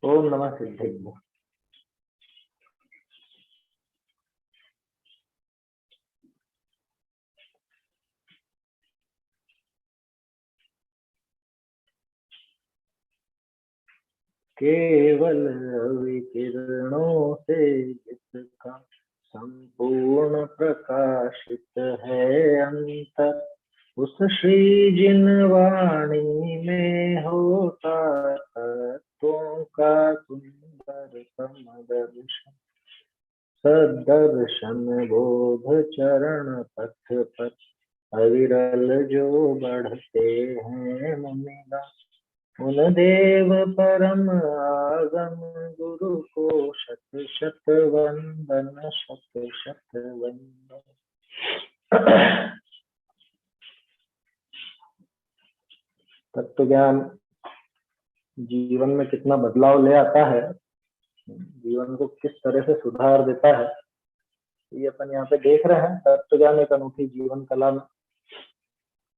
ओम नमः सिद्धेभ्यो। केवल रवि किरणों से जिसका संपूर्ण प्रकाशित है अंतर, उस श्री जिन वाणी में होता तत्वों का सुंदर समदर्शन। सदर्शन बोध चरण पथ पर अविरल जो बढ़ते हैं मुनिगा, उन देव परम आगम गुरु को शत शत वंदन, शत शत वंदन। तत्व ज्ञान जीवन में कितना बदलाव ले आता है, जीवन को किस तरह से सुधार देता है, ये अपन यहाँ पे देख रहे हैं। तत्व ज्ञान एक अनूठी जीवन कला में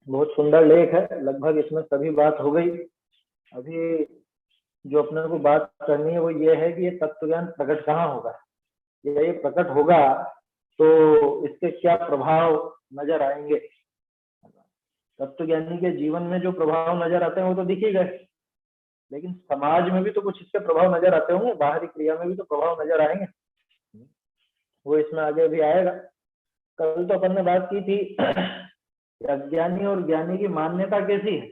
बहुत सुंदर लेख है। लगभग इसमें सभी बात हो गई। अभी जो अपने को बात करनी है वो ये है कि ये तत्व ज्ञान प्रकट कहाँ होगा, ये प्रकट होगा तो इसके क्या प्रभाव नजर आएंगे। तत्व ज्ञानी के जीवन में जो प्रभाव नजर आते हैं वो तो दिख ही गए, लेकिन समाज में भी तो कुछ इसके प्रभाव नजर आते होंगे, बाहरी क्रिया में भी तो प्रभाव नजर आएंगे, वो इसमें आगे भी आएगा। कल तो अपन ने बात की थी अज्ञानी और ज्ञानी की मान्यता कैसी है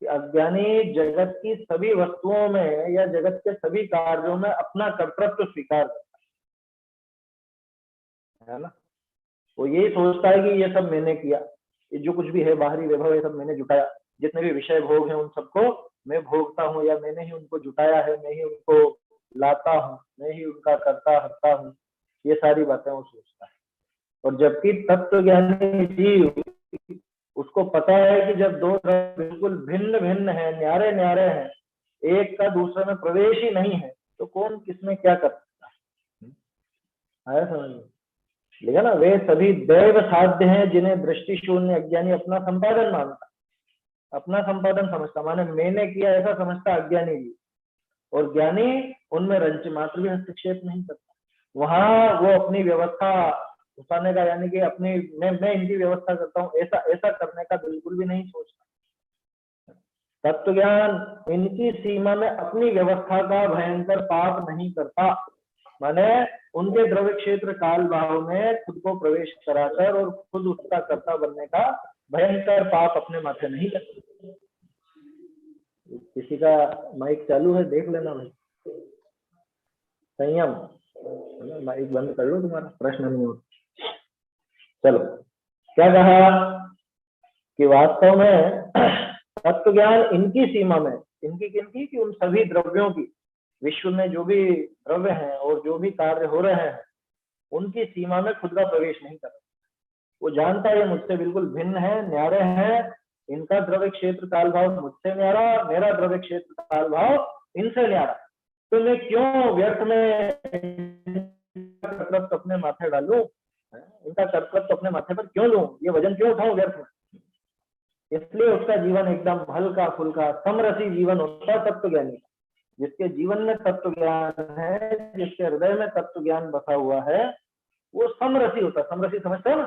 कि अज्ञानी जगत की सभी वस्तुओं में या जगत के सभी कार्यों में अपना कर्तृत्व स्वीकार करता है ना। वो यही सोचता है कि ये सब मैंने किया, ये जो कुछ भी है बाहरी वैभव ये सब मैंने जुटाया, जितने भी विषय भोग हैं उन सबको मैं भोगता हूँ, या मैंने ही उनको जुटाया है, मैं ही उनको लाता हूँ, मैं ही उनका करता हरता हूँ, ये सारी बातें वो सोचता है। और जबकि तत्व ज्ञानी जीव, उसको पता है कि जब दो द्रव्य बिल्कुल भिन्न भिन्न है, न्यारे न्यारे हैं, एक का दूसरे में प्रवेश ही नहीं है, तो कौन किसमें क्या कर सकता है। आया समझ में? लिखा ना, वे सभी दैव साध्य हैं जिन्हें दृष्टि शून्य अज्ञानी अपना संपादन मानता, अपना संपादन समझता, माने मैंने किया ऐसा समझता अज्ञानी भी। और ज्ञानी उनमें रंच मात्र भी हस्तक्षेप नहीं करता, वहां वो अपनी व्यवस्था घुसाने का, यानी कि अपनी मैं इनकी व्यवस्था करता हूँ, ऐसा ऐसा करने का बिल्कुल भी नहीं सोचता। तत्व ज्ञान इनकी सीमा में अपनी व्यवस्था का भयंकर पाप नहीं करता, माने उनके द्रव्य क्षेत्र काल भाव में खुद को प्रवेश कराकर और खुद उसका कर्ता बनने का भयंकर पाप अपने माथे नहीं करते। किसी का माइक चालू है, देख लेना भाई, संयम, माइक बंद कर लो, तुम्हारा प्रश्न नहीं होता। चलो, क्या कहा कि वास्तव में तत्व ज्ञान इनकी सीमा में, इनकी किनकी, कि उन सभी द्रव्यों की, विश्व में जो भी द्रव्य हैं और जो भी कार्य हो रहे हैं उनकी सीमा में खुद का प्रवेश नहीं कर रहा। वो जानता है मुझसे बिल्कुल भिन्न है, न्यारे हैं, इनका द्रव्य क्षेत्र काल भाव मुझसे न्यारा, मेरा द्रव्य क्षेत्र काल भाव इनसे न्यारा, तो मैं क्यों व्यर्थ में कर्तव्य अपने माथे डालूं, इनका कर्तव्य अपने माथे पर क्यों लूं, ये वजन क्यों उठाऊं व्यर्थ में। इसलिए उसका जीवन एकदम हल्का फुल्का समरसी जीवन होता है तत्व ज्ञानी का। जिसके जीवन में तत्व ज्ञान है, जिसके हृदय में तत्व ज्ञान बसा हुआ है, वो समरसी होता है। समरसी समझते हो ना,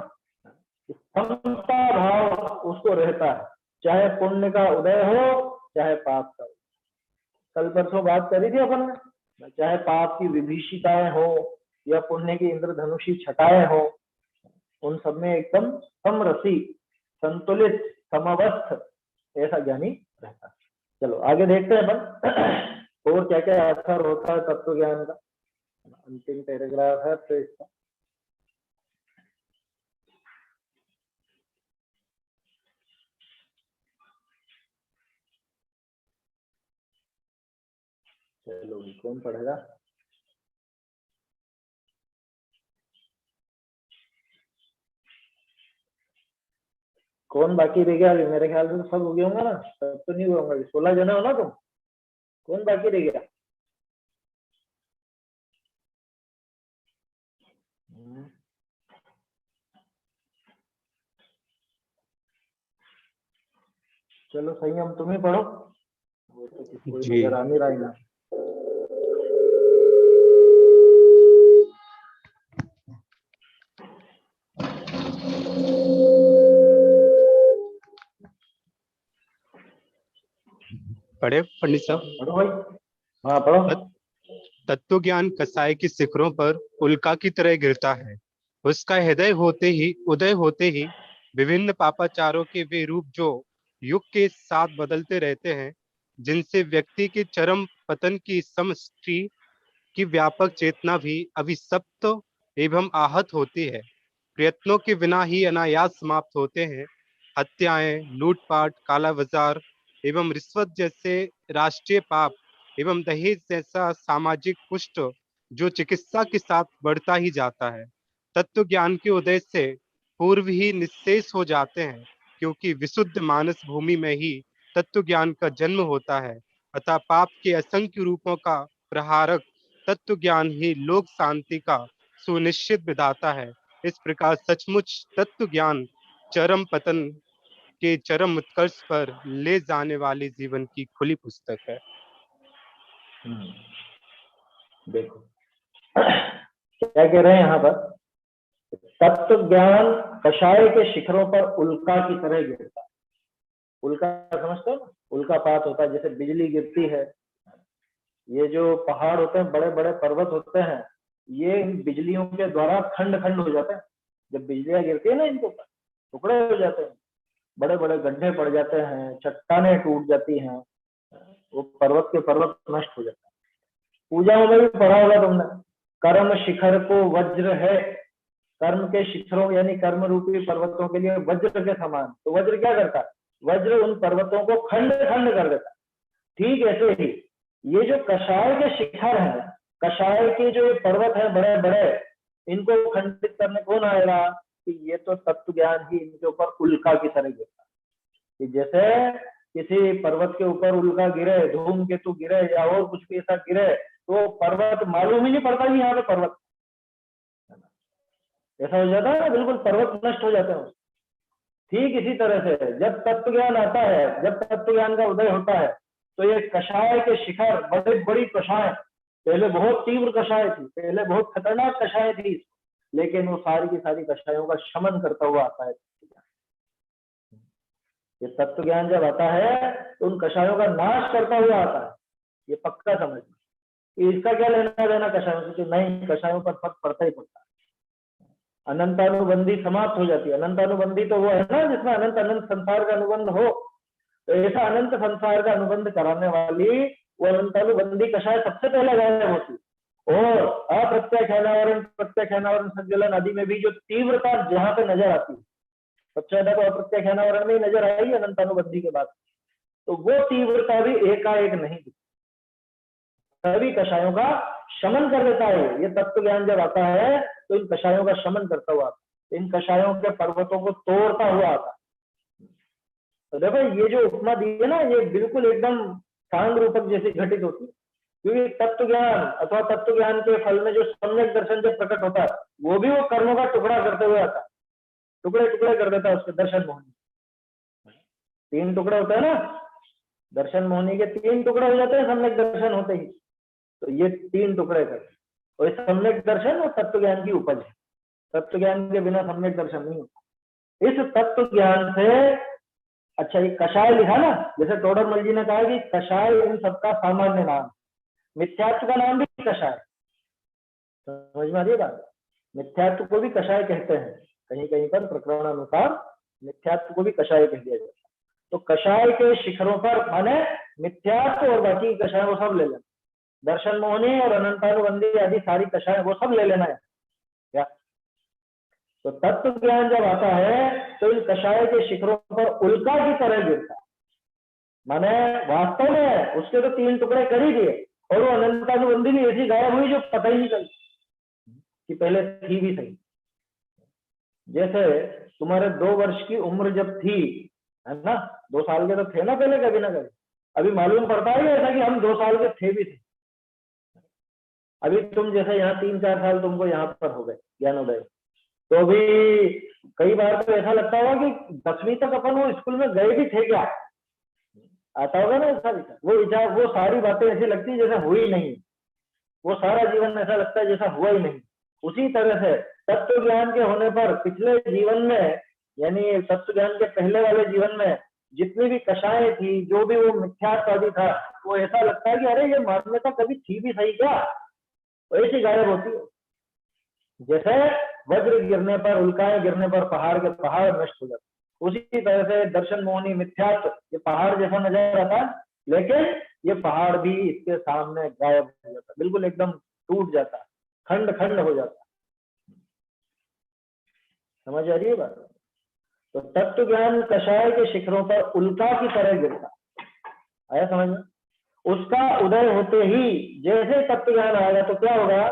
समता भाव उसको रहता है, चाहे पुण्य का उदय हो चाहे पाप का। कल परसों बात करी थी अपन ने, चाहे पाप की विभीषिकाएं हो या पुण्य की इंद्रधनुषी छटाएं हो, उन सब में एकदम समरसी, संतुलित, समवस्थ ऐसा ज्ञानी रहता है। चलो आगे देखते हैं अपन और क्या क्या असर होता है तत्व ज्ञान का। अंतिम पैराग्राफ है तो इसका चलो कौन पढ़ेगा। कौन बाकी रह गया अभी? मेरे ख्याल से तो सब हो गया होंगे ना, सब तो नहीं हुआ होगा। 16 जने हो ना तुम, कौन बाकी रह गया? चलो संयम तुम ही पढ़ो, वो तो कोई जी नजर आ नहीं रहा है ना। पढ़े पंडित साहब? पढ़ो भाई। हाँ पढ़ो। तत्व ज्ञान कसाय की शिखरों पर उल्का की तरह गिरता है। उसका उदय होते ही विभिन्न पापाचारों के वे रूप जो युग के साथ बदलते रहते हैं, जिनसे व्यक्ति के चरम पतन की समष्टि की व्यापक चेतना भी अभिशप्त एवं आहत होती है, प्रयत्नों के बिना ही अनायास समाप्त होते हैं। हत्याएं, लूटपाट, काला बाजार एवं रिश्वत जैसे राष्ट्रीय पाप एवं दहेज जैसा सामाजिक कुष्ठ जो चिकित्सा के साथ बढ़ता ही जाता है, तत्व ज्ञान के उदय से पूर्व ही निस्शेष हो जाते हैं, क्योंकि विशुद्ध मानस भूमि में ही तत्व ज्ञान का जन्म होता है। अतः पाप के असंख्य रूपों का प्रहारक तत्व ज्ञान ही लोक शांति का सुनिश्चित विधाता है। इस प्रकार सचमुच तत्व ज्ञान चरम पतन के चरम उत्कर्ष पर ले जाने वाली जीवन की खुली पुस्तक है। देखो क्या कह रहे हैं यहाँ पर, तत्व ज्ञान कषाय के शिखरों पर उल्का की तरह गिरता है। उल्का समझते हो ना, उल्कापात होता है, जैसे बिजली गिरती है। ये जो पहाड़ होते हैं, बड़े बड़े पर्वत होते हैं, ये इन बिजलियों के द्वारा खंड खंड हो जाते हैं। जब बिजलियां गिरती है ना, इनको टुकड़े हो जाते हैं, बड़े बड़े गड्ढे पड़ जाते हैं, चट्टानें टूट जाती हैं, वो पर्वत के पर्वत नष्ट हो जाते हैं। पूजा में भी पढ़ा होगा तुमने, कर्म शिखर को वज्र है। कर्म के शिखरों यानी कर्म रूपी पर्वतों के लिए वज्र के समान। तो वज्र क्या करता है? वज्र उन पर्वतों को खंड खंड कर देता है। ठीक ऐसे ही ये जो कषाय के शिखर है, कषाय के जो पर्वत है बड़े बड़े, इनको खंडित करने कौन आएगा? कि ये तो तत्व ज्ञान ही इनके ऊपर उल्का की तरह गिरता है। कि जैसे किसी पर्वत के ऊपर उल्का गिरे, धूमकेतु गिरे या और कुछ भी ऐसा गिरे, तो पर्वत मालूम ही नहीं पड़ता कि यहाँ पे पर्वत, ऐसा हो जाता है, बिल्कुल पर्वत नष्ट हो जाते हैं। ठीक इसी तरह से जब तत्व ज्ञान आता है, जब तत्व ज्ञान का उदय होता है, तो ये कषाय के शिखर, बड़ी बड़ी कषाय, पहले बहुत तीव्र कषाय थी, पहले बहुत खतरनाक कषाय थी, लेकिन वो सारी की सारी कषायों का शमन करता हुआ आता है। ये तत्व ज्ञान जब आता है तो उन कषायों का नाश करता हुआ आता है। ये पक्का समझना। इसका क्या लेना देना कषायों से? नहीं, कषायों पर फर्क पड़ता ही पड़ता है। अनंतानुबंधी समाप्त हो जाती है। अनंतानुबंधी तो वो है ना जिसमें अनंत अनंत संसार का अनुबंध हो। तो ऐसा अनंत संसार का अनुबंध कराने वाली वो अनंतानुबंधी कषाय सबसे पहले गायब होती। और अप्रत्यक्षानावरण, प्रत्यक्षानावरण, संज्वलन आदि में भी जो तीव्रता जहां पे नजर आती है, सबसे ज्यादा तो अप्रत्यक्षानावरण में ही नजर आई अनंतानुबंधी के बाद। तो वो तीव्रता भी एकाएक नहीं दिखती, सभी कषायों का शमन कर देता है। ये तत्व ज्ञान जब आता है तो इन कषायों का शमन करता हुआ, इन कषायों के पर्वतों को तोड़ता हुआ आता। तो देखो ये जो उपमा दी है ना, ये बिल्कुल एकदम सांग रूपक जैसी घटित होती है। क्योंकि तत्व ज्ञान अथवा तत्व ज्ञान के फल में जो सम्यक दर्शन जब प्रकट होता है, वो भी वो कर्मों का टुकड़ा करते हुए आता है, टुकड़े टुकड़े कर देता है उसके दर्शन मोहनी। 3 टुकड़े होते हैं ना, दर्शन मोहनी के 3 टुकड़े हो जाते हैं सम्यक दर्शन होते ही। तो ये 3 टुकड़े कर, और इस सम्यक दर्शन और तत्व ज्ञान की उपज है। तत्व ज्ञान के बिना सम्यक दर्शन नहीं होता। इस तत्व ज्ञान से, अच्छा ये कषाय लिखा ना, जैसे टोडरमल जी ने कहा कि कषाय इन सबका सामान्य नाम, मिथ्यात्व का नाम भी कषाय। समझ में आ रही बात? मिथ्यात्व को भी कषाय कहते हैं, कहीं कहीं पर प्रकरण अनुसार मिथ्यात्व को भी कषाय कह दिया जाता है। तो कषाय के शिखरों पर माने मिथ्यात्व और बाकी कषाय वो सब ले लेना, दर्शन मोहनी और अनंतानुबंधी आदि सारी कषाय वो सब ले लेना है क्या? तो तत्व ज्ञान जब आता है तो इन कषाय के शिखरों पर उल्का की तरह गिरता है। माने वास्तव में उसके तो 3 टुकड़े कर ही दिए, और वो अनंतानुबंधी भी ऐसी गायब हुई जो पता ही नहीं चली कि पहले थी भी सही। जैसे तुम्हारे 2 वर्ष की उम्र जब थी, है ना, 2 साल के तो थे ना पहले, कभी ना कभी। अभी मालूम पड़ता है ऐसा कि हम 2 साल के थे भी थे। अभी तुम जैसे यहाँ 3-4 साल तुमको यहाँ पर हो गए ज्ञानोदय, तो अभी कई बार तो ऐसा लगता होगा कि 10वीं तक अपन वो स्कूल में गए भी थे क्या, आता होगा ना ऐसा विचार। वो विचार, वो सारी बातें ऐसी लगती है जैसे हुई नहीं, वो सारा जीवन ऐसा लगता है जैसा हुआ ही नहीं। उसी तरह से तत्व ज्ञान के होने पर पिछले जीवन में, यानी तत्व ज्ञान के पहले वाले जीवन में जितनी भी कषाएं थी, जो भी वो मिथ्यात्वादी था, वो ऐसा लगता है कि अरे ये मान्यता कभी थी भी सही क्या, ऐसी गायब होती है। जैसे वज्र गिरने पर, उल्काएं गिरने पर पहाड़ के पहाड़ नष्ट हो जाते, उसी तरह से दर्शन मोहनी मिथ्यात्व, ये पहाड़ जैसा नजर आता है, लेकिन ये पहाड़ भी इसके सामने गायब हो जाता है, बिल्कुल एकदम टूट जाता है, खंड खंड हो जाता है। समझ आ रही है बात? तो तत्व ज्ञान कषाय के शिखरों पर उल्का की तरह गिरता, आया समझ में? उसका उदय होते ही जैसे तत्व ज्ञान आएगा तो क्या होगा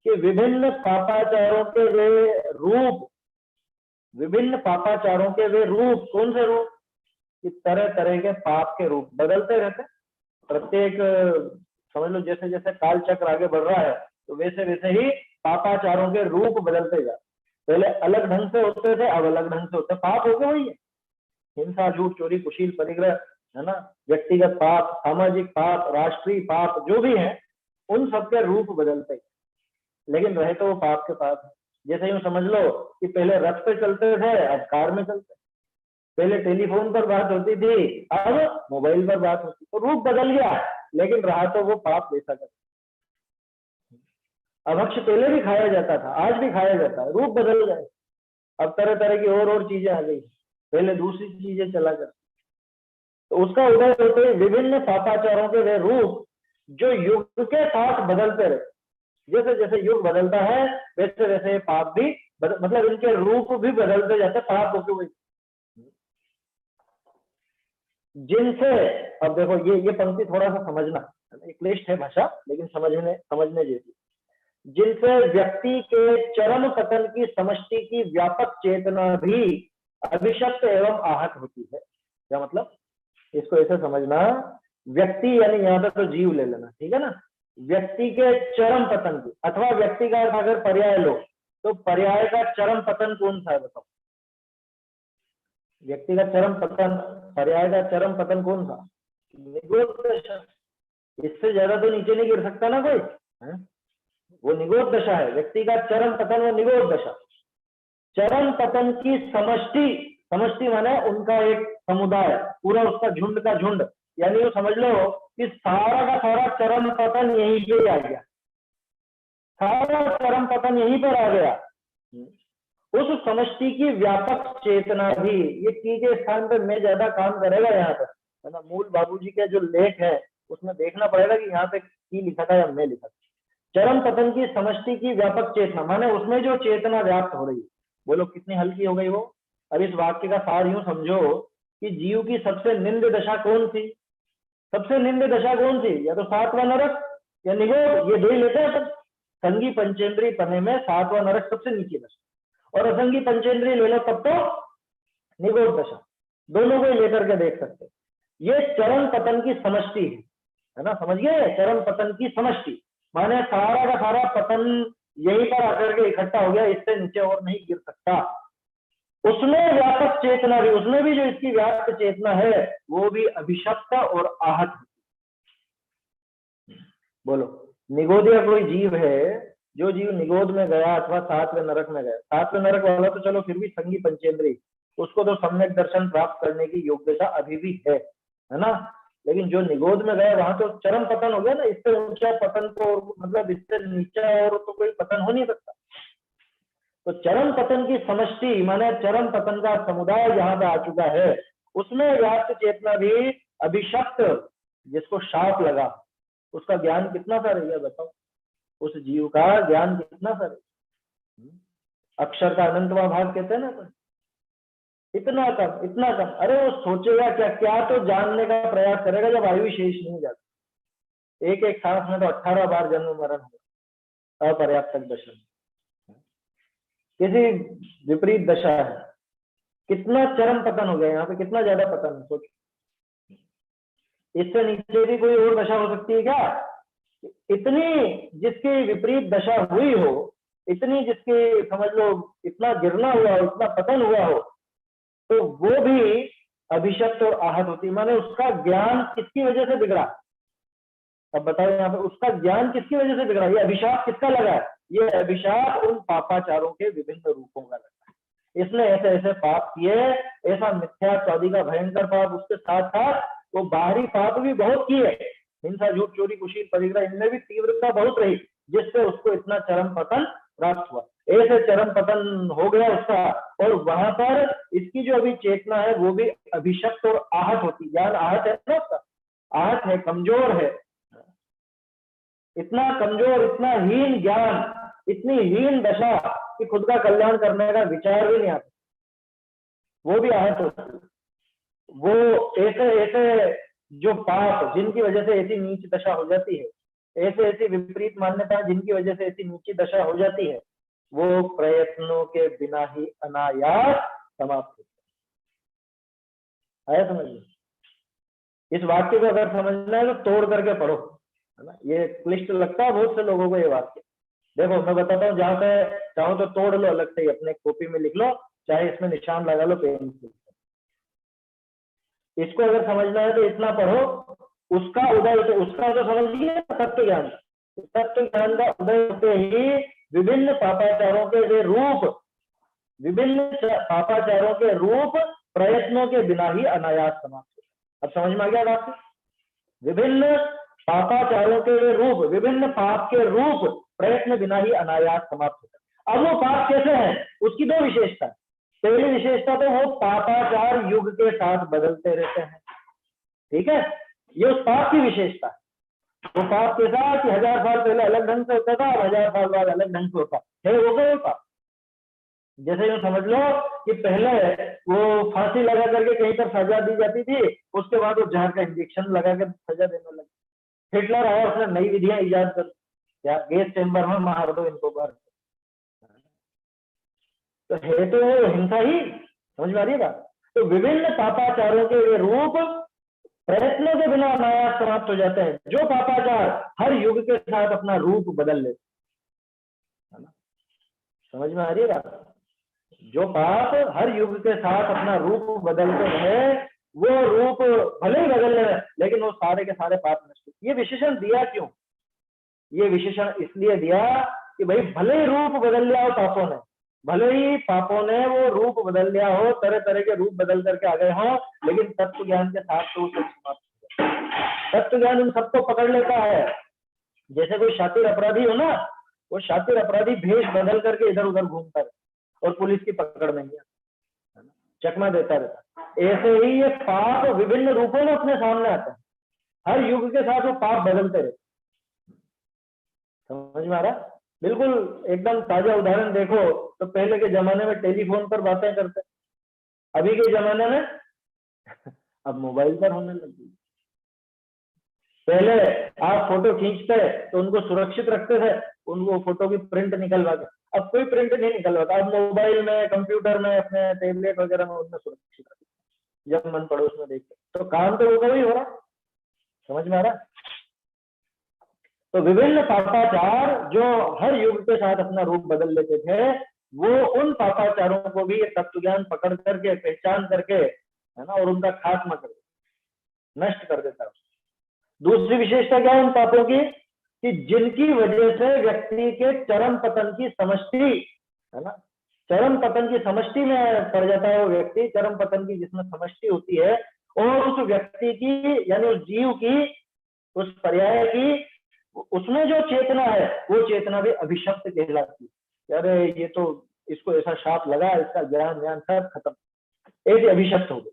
कि विभिन्न पापाचारों के वे रूप, विभिन्न पापाचारों के वे रूप, कौन से रूप? कि तरह तरह के पाप के रूप बदलते रहते, प्रत्येक समझ लो जैसे जैसे काल चक्र आगे बढ़ रहा है तो वैसे वैसे ही पापाचारों के रूप बदलते जाते। पहले अलग ढंग से होते थे, अब अलग ढंग से होते, पाप हो गए वही है, हिंसा, झूठ, चोरी, कुशील, परिग्रह, है ना, व्यक्तिगत पाप, सामाजिक पाप, राष्ट्रीय पाप, जो भी है उन सबके रूप बदलते, लेकिन रहे तो वो पाप के पाप है। जैसे यूं समझ लो कि पहले रथ पे चलते थे, अब कार में चलते, पहले टेलीफोन पर बात होती थी, अब मोबाइल पर बात होती, तो रूप बदल गया, लेकिन रहा तो वो पाप जैसा कर। अभक्ष पहले भी खाया जाता था, आज भी खाया जाता है, रूप बदल गए, अब तरह तरह की और चीजें आ गई, पहले दूसरी चीजें चला करती। तो उसका उदय होते विभिन्न पापाचारों के वे रूप जो युग के साथ बदलते रहे, जैसे जैसे युग बदलता है वैसे वैसे पाप भी मतलब इनके रूप भी बदलते जाते, पाप होके वही। जिनसे, अब देखो ये पंक्ति थोड़ा सा समझना, क्लिष्ट है भाषा लेकिन समझने जैसी। जिनसे व्यक्ति के चरम पतन की समष्टि की व्यापक चेतना भी अभिशप्त एवं आहत होती है। क्या मतलब? इसको ऐसे समझना, व्यक्ति यानी यहाँ पे तो जीव ले लेना, ठीक है ना, व्यक्ति के चरम पतन की, अथवा व्यक्ति का अगर पर्याय लो तो पर्याय का चरम पतन कौन सा है बताओ? व्यक्ति का चरम पतन, पर्याय का चरम पतन कौन सा? निगोध दशा। इससे ज्यादा तो नीचे नहीं गिर सकता ना कोई, है? वो निगोध दशा है, व्यक्ति का चरम पतन वो निगोध दशा। चरम पतन की समष्टि, समष्टि माने उनका एक समुदाय, पूरा उसका झुंड का झुंड, यानी वो समझ लो कि सारा का सारा चरम पतन यहीं पे आ गया, सारा चरम पतन यहीं पर आ गया। उस समष्टि की व्यापक चेतना भी, ये की के स्थान पर मैं ज्यादा काम करेगा यहाँ पर, है ना। मूल बाबूजी के जो लेख है उसमें देखना पड़ेगा कि यहाँ पे की लिखा था या मैं लिखा था। चरम पतन की समष्टि की व्यापक चेतना माने उसमें जो चेतना व्याप्त हो रही है, बोलो कितनी हल्की हो गई वो। अब इस वाक्य का सार यूं समझो कि जीव की सबसे निम्न दशा कौन सी? सबसे निम्न दशा कौन सी? या तो सातवां नरक या निगोध, ये दो ही लेते हैं सब। संगी पंचेंद्रीय पने में सातवां नरक सबसे नीचे दशा, और असंगी पंचेंद्रीय ले लो तब तो निगोध दशा, दोनों को लेकर के देख सकते। ये चरम पतन की समष्टि है ना, समझ गए? चरम पतन की समष्टि माने सारा का सारा पतन यहीं पर आकर के इकट्ठा हो गया, इससे नीचे और नहीं गिर सकता। उसमें व्यापक चेतना भी, उसमें भी जो इसकी व्याप्त चेतना है वो भी अभिशप्त और आहत। बोलो, निगोदिया कोई जीव है, जो जीव निगोद में गया अथवा सातवें नरक में गया, सातवें नरक वाला तो चलो फिर भी संगी पंचेंद्री, उसको तो सम्यक दर्शन प्राप्त करने की योग्यता अभी भी है ना, लेकिन जो निगोद में गया वहां तो चरम पतन हो गया ना, इससे ऊंचा पतन तो मतलब इससे नीचा और तो कोई पतन हो नहीं सकता। तो चरम पतन की समष्टि माने चरम पतन का समुदाय जहां पे आ चुका है, उसमें व्याप्त चेतना भी अभिशप्त, जिसको शाप लगा, उसका ज्ञान कितना सा रह गया बताओ? उस जीव का ज्ञान कितना सा रह, अक्षर का अनंतवा भाग कहते हैं ना, तो इतना कम, इतना कम। अरे वो सोचेगा क्या, क्या तो जानने का प्रयास करेगा जब आयु शेष नहीं जाती। एक एक सांस में तो 18 बार जन्म मरण होगा, अपर्याप्त दशा, किसी विपरीत दशा है, कितना चरम पतन हो गया यहाँ पे, कितना ज्यादा पतन है सोच। इससे नीचे भी कोई और दशा हो सकती है क्या? इतनी जिसकी विपरीत दशा हुई हो, इतनी जिसकी समझ लो इतना गिरना हुआ हो, इतना पतन हुआ हो, तो वो भी अभिशप्त और आहत होती, माने उसका ज्ञान किसकी वजह से बिगड़ा? अब बताओ यहाँ पे उसका ज्ञान किसकी वजह से बिगड़ा? ये अभिशाप किसका लगा है? ये अभिशाप उन पापाचारों के विभिन्न रूपों का लगा है। इसने ऐसे ऐसे पाप किए, ऐसा मिथ्याचारी का भयंकर पाप, उसके साथ साथ वो बाहरी पाप भी बहुत किए, हिंसा, झूठ, चोरी, कुशील, परिग्रह, इनमें भी तीव्रता बहुत रही, जिससे उसको इतना चरम पतन प्राप्त हुआ। ऐसे चरम पतन हो गया उसका, और वहां पर इसकी जो अभी चेतना है वो भी अभिशप्त और आहत होती, ज्ञान आहत है ना उसका, आहत है, कमजोर है, इतना कमजोर, इतना हीन ज्ञान, इतनी हीन दशा कि खुद का कल्याण करने का विचार भी नहीं आता, वो भी आहत होता है। वो ऐसे ऐसे जो पाप जिनकी वजह से ऐसी नीच दशा हो जाती है, ऐसे ऐसी विपरीत मान्यता जिनकी वजह से ऐसी नीची दशा हो जाती है, वो प्रयत्नों के बिना ही अनायास समाप्त होती है। आया समझ में? इस वाक्य को अगर समझना है तो तोड़ करके पढ़ो, है ना। ये क्लिष्ट लगता है बहुत से लोगों को ये वाक्य। देखो मैं बताता हूँ, जहां पे चाहो तो तोड़ लो अलग से ही, अपने कॉपी में लिख लो, चाहे इसमें निशान लगा लो पेन से। इसको अगर समझना है तो इतना पढ़ो, उसका उदय, तो उसका तो समझिए तत्व ज्ञान, तत्व ज्ञान का उदय होते ही विभिन्न पापाचारों के वे रूप, विभिन्न पापाचारों के रूप प्रयत्नों के बिना ही अनायास समाप्त होता। अब समझ में आ गया बात? विभिन्न पापाचारों के वे रूप, विभिन्न पाप के रूप प्रयत्न बिना ही अनायास समाप्त होता। अब वो पाप कैसे है, उसकी दो विशेषता। पहली विशेषता तो वो पापाचार युग के साथ बदलते रहते हैं, ठीक है, ये उस पाप की विशेषता है। वो पाप के साथ कि 1000 साल पहले अलग ढंग से होता था, 1000 साल बाद अलग ढंग से होता है, वो गए पाप। जैसे यूं समझ लो कि पहले वो फांसी लगा करके कहीं पर सजा दी जाती थी, उसके बाद वो जहर का इंजेक्शन लगा कर सजा देने लगे। हिटलर आया, उसने नई विधियां इजाद कर, क्या गैस चेम्बर में मार दो इनको बार, तो है तो वो हिंसा ही, समझ में आ रही है बात? तो विभिन्न पापाचारों के वे रूप प्रयत्नों के बिना अनायास समाप्त हो जाते हैं। जो पापाचार हर युग के साथ अपना रूप बदल लेते, है ना, समझ में आ रही है बात? जो पाप हर युग के साथ अपना रूप बदलते हैं, वो रूप भले ही बदल रहे, लेकिन वो सारे के सारे पाप नष्ट। ये विशेषण दिया क्यों? ये विशेषण इसलिए दिया कि भाई भले ही रूप बदल लिया हो पापों ने, भले ही पापों ने वो रूप बदल लिया हो, तरह तरह के रूप बदल करके आ गए हो, लेकिन तत्व ज्ञान के साथ तो सब समाप्त हो गया। तत्व ज्ञान उन सबको पकड़ लेता है। जैसे कोई शातिर अपराधी हो ना, वो शातिर अपराधी भेष बदल करके इधर उधर घूमता है और पुलिस की पकड़ में गया, चकमा देता रहता। ऐसे ही ये पाप विभिन्न रूपों में अपने सामने आता है, हर युग के साथ वो पाप बदलते रहते। समझ में आ रहा? बिल्कुल एकदम ताजा उदाहरण देखो तो पहले के जमाने में टेलीफोन पर बातें करते, अभी के जमाने में अब मोबाइल पर होने लगी। पहले आप फोटो खींचते तो उनको सुरक्षित रखते थे, उनको फोटो की प्रिंट निकलवा के, अब कोई प्रिंट नहीं निकलवाता, अब मोबाइल में, कंप्यूटर में, अपने टैबलेट वगैरह में उनमें सुरक्षित रखते, जब मन पड़ोस में देखते, तो काम तो वो वही हो रहा। समझ में आ रहा? तो विभिन्न पापाचार जो हर युग के साथ अपना रूप बदल लेते थे, वो उन पापाचारों को भी तत्व ज्ञान पकड़ करके, पहचान करके, है ना, और उनका खात्मा कर देता, नष्ट कर देता है। दूसरी विशेषता क्या है उन पापों की, कि जिनकी वजह से व्यक्ति के चरम पतन की समष्टि, है ना, चरम पतन की समष्टि में पड़ जाता है वो व्यक्ति, चरम पतन की जिसमें समष्टि होती है, और उस व्यक्ति की, यानी उस जीव की, उस पर्याय की, उसमें जो चेतना है वो चेतना भी अभिशप्त कहलाती है। अरे ये तो इसको ऐसा शाप लगा, इसका ज्ञान ज्ञान सब खत्म, ऐसी अभिशप्त हो गई,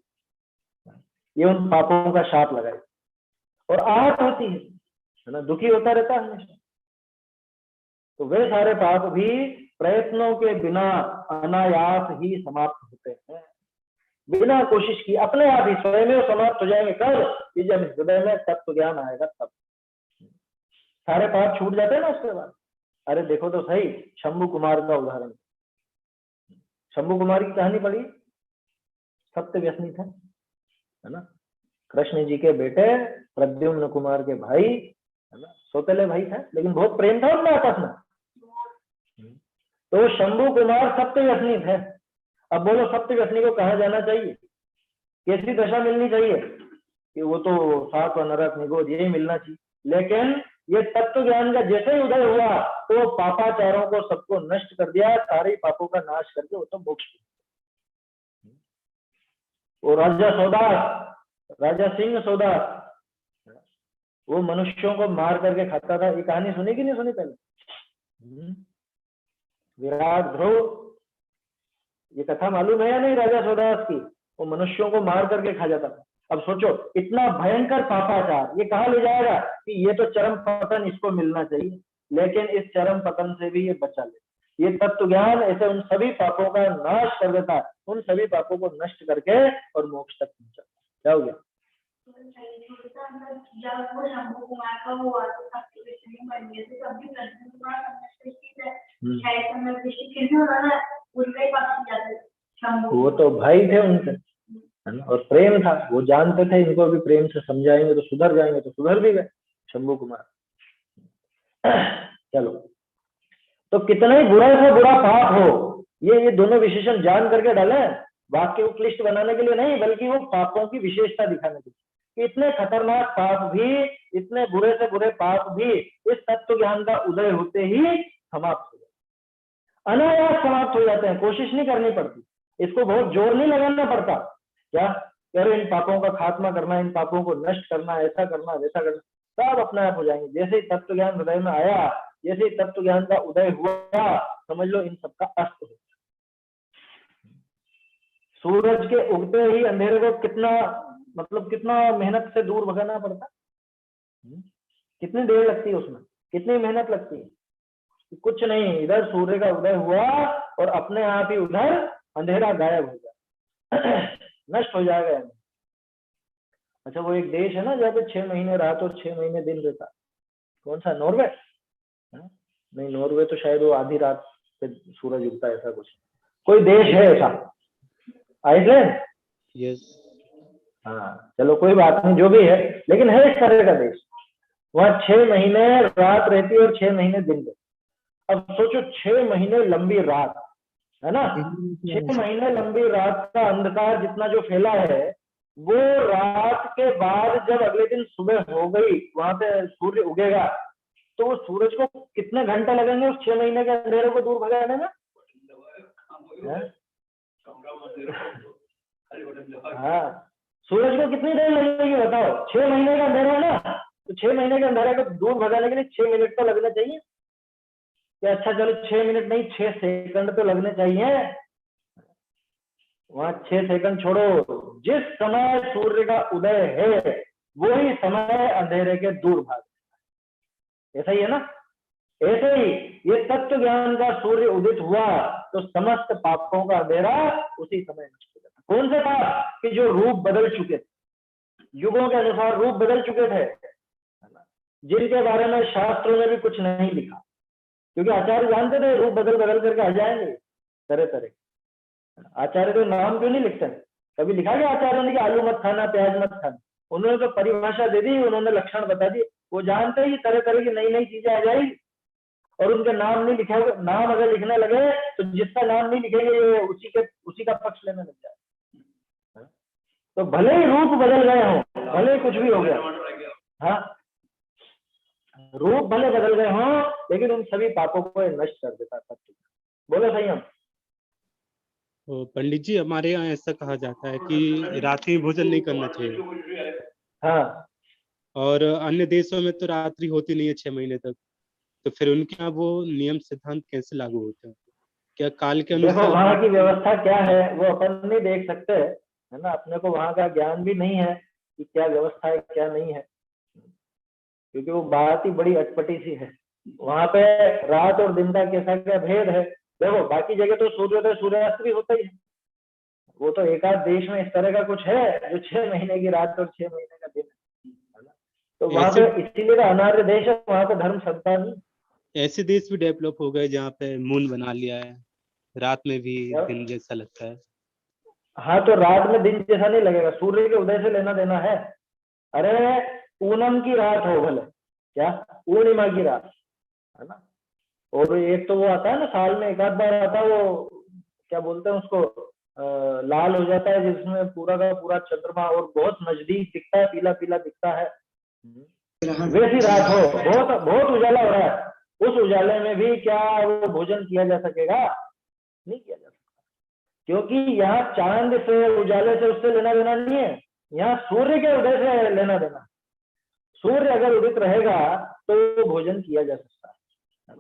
ये उन पापों का शाप लगा। और आहत होती है ना, दुखी होता रहता है हमेशा। तो वे सारे पाप भी प्रयत्नों के बिना अनायास ही समाप्त होते हैं, बिना कोशिश की अपने आप ही स्वयं समाप्त हो जाएंगे। कब? जब हृदय में तत्व ज्ञान आएगा तब सारे पाप छूट जाते हैं ना उसके बाद। अरे देखो तो सही, शंभू कुमार का उदाहरण, शंभू कुमार की कहानी पढ़ी, सत्य व्यसनी थे, है ना, कृष्ण जी के बेटे, प्रद्युम्न कुमार के भाई, है ना, सौतेले भाई थे, लेकिन बहुत प्रेम था उनका आपस में। तो शंभू कुमार सत्य व्यसनी थे। अब बोलो सत्य व्यसनी को कहा जाना चाहिए, कैसी दशा मिलनी चाहिए? कि वो तो सात व नरक निगोद यही मिलना चाहिए। लेकिन ये तत्व ज्ञान का जैसे ही उदय हुआ तो पापाचारों को सबको नष्ट कर दिया, सारे पापों का नाश करके वो तो मोक्ष। वो राजा सौदास, राजा सिंह सौदास, वो मनुष्यों को मार करके खाता था। ये कहानी सुनी कि नहीं सुनी पहले? विराट ध्रुव, ये कथा मालूम है या नहीं राजा सौदास की? वो मनुष्यों को मार करके खा जाता था। अब सोचो इतना भयंकर पापाचार, ये कहा ले जाएगा कि ये तो चरम पतन इसको मिलना चाहिए, लेकिन इस चरम पतन से भी ये बचा ले। ये तत्व ज्ञान ऐसे उन सभी पापों का नाश कर देता है, उन सभी पापों को नष्ट करके और मोक्ष तक पहुंचाता है। क्या हो गया? वो तो भाई थे उनसे, है ना, और प्रेम था, वो जानते थे इनको भी प्रेम से समझाएंगे तो सुधर जाएंगे, तो सुधर भी गए शंभू कुमार। चलो, तो कितना ही बुरा से बुरा पाप हो, ये दोनों विशेषण जान करके डाले, वाक्य को क्लिष्ट बनाने के लिए नहीं, बल्कि वो पापों की विशेषता दिखाने के लिए। इतने खतरनाक पाप भी, इतने बुरे से बुरे पाप भी इस तत्व ज्ञान का उदय होते ही समाप्त हो जाते, अनायास समाप्त हो जाते हैं। कोशिश नहीं करनी पड़ती, इसको बहुत जोर नहीं लगाना पड़ता। क्या अरे इन पापों का खात्मा करना, इन पापों को नष्ट करना, ऐसा करना वैसा करना, सब अपने आप हो जाएंगे। जैसे ही तत्व ज्ञान हृदय में आया, जैसे ही तत्व ज्ञान का उदय हुआ, समझ लो इन सबका अस्त हो। सूरज के उगते ही अंधेरे को कितना मेहनत से दूर भगाना पड़ता, कितनी देर लगती है उसमें, कितनी मेहनत लगती है। कुछ नहीं, इधर सूर्य का उदय हुआ और अपने आप ही उधर अंधेरा गायब हो गया, नष्ट हो जाएगा। अच्छा, वो एक देश है ना जहाँ पे 6 महीने रात और 6 महीने दिन रहता, कौन सा? नॉर्वे? नहीं, नॉर्वे तो शायद वो आधी रात पे सूरज उगता है, ऐसा कुछ कोई देश है ऐसा। आइसलैंड? यस। हाँ, चलो कोई बात नहीं, जो भी है, लेकिन है इस तरह का देश। वहाँ 6 महीने रात रहती है और 6 महीने दिन रहती। अब सोचो 6 महीने लंबी रात, है ना, 6 महीने लंबी रात का अंधकार जितना जो फैला है, वो रात के बाद जब अगले दिन सुबह हो गई, वहां पे सूर्य उगेगा, तो वो सूरज को कितने घंटे लगेंगे उस 6 महीने के अंधेरे को दूर भगाने में? हाँ, सूरज को कितनी देर लगेगी बताओ? 6 महीने का अंधेरा है ना, तो 6 महीने के अंधेरे को दूर भगाने के लिए 6 मिनट तो लगना चाहिए। क्या अच्छा, चलो 6 मिनट नहीं, 6 सेकंड तो लगने चाहिए। वहां 6 सेकंड छोड़ो, जिस समय सूर्य का उदय है वही समय अंधेरे के दूर भाग, ऐसा ही है ना। ऐसे ही ये तत्व ज्ञान का सूर्य उदित हुआ तो समस्त पापों का अंधेरा उसी समय नष्ट हो जाता। कौन से पाप? कि जो रूप बदल चुके थे, युगों के अनुसार रूप बदल चुके थे, जिनके बारे में शास्त्रों में भी कुछ नहीं लिखा, क्योंकि आचार्य जानते थे रूप बदल बदल करके आ जाएंगे तरह तरह। आचार्य तो नाम क्यों नहीं लिखते? कभी लिखा गया आचार्य ने कि आलू मत खाना, प्याज मत खाना? उन्होंने तो परिभाषा दे दी, उन्होंने लक्षण बता दिए। वो जानते ही तरह तरह की नई नई चीजें आ जाएगी और उनके नाम नहीं लिखे। नाम अगर लिखने लगे तो जिसका नाम नहीं लिखेंगे ये उसी का पक्ष लेने लग जाए। तो भले ही रूप बदल गए हो, भले ही कुछ भी हो गया, हाँ, रूप भले बदल गए हो, लेकिन उन सभी पापों को नष्ट कर देता है। बोलो सही। हम पंडित जी, हमारे यहाँ ऐसा कहा जाता है कि रात्रि भोजन नहीं करना चाहिए। हाँ, और अन्य देशों में तो रात्रि होती नहीं है 6 महीने तक, तो फिर उनके यहाँ वो नियम सिद्धांत कैसे लागू होते हैं? क्या काल के अनुसार? देखो वहां की व्यवस्था क्या है वो अपन नहीं देख सकते, है ना, अपने को वहां का ज्ञान भी नहीं है कि क्या व्यवस्था है क्या नहीं है, क्योंकि वो बात ही बड़ी अटपटी सी है। वहां पे रात और दिन का कैसा क्या भेद है। देखो बाकी जगह तो सूर्योदय सूर्यास्त भी होता ही है, वो तो एक आध देश में इस तरह का कुछ है जो 6 महीने की रात और 6 महीने का दिन है ना। तो वहां पे इसीलिए तो अनार्य देश है, वहां पे धर्म सत्ता नहीं। ऐसे देश भी डेवलप हो गए जहाँ पे मून बना लिया है, रात में भी दिन जैसा लगता है। हाँ, तो रात में दिन जैसा नहीं लगेगा, सूर्य के उदय से लेना देना है। अरे पूनम की रात हो भले, क्या पूर्णिमा की रात, है ना। और एक तो वो आता है ना साल में एक आध बार आता है, वो क्या बोलते हैं उसको, लाल हो जाता है, जिसमें पूरा का पूरा चंद्रमा और बहुत नजदीक दिखता है, पीला पीला दिखता है, वैसी रात हो, बहुत बहुत उजाला हो रहा है, उस उजाले में भी क्या वो भोजन किया जा सकेगा? नहीं किया जा सकता। क्योंकि यहाँ चांद से, उजाले से उससे लेना देना नहीं है, यहाँ सूर्य के उदय से लेना देना। सूर्य अगर उदित रहेगा तो भोजन किया जा सकता है।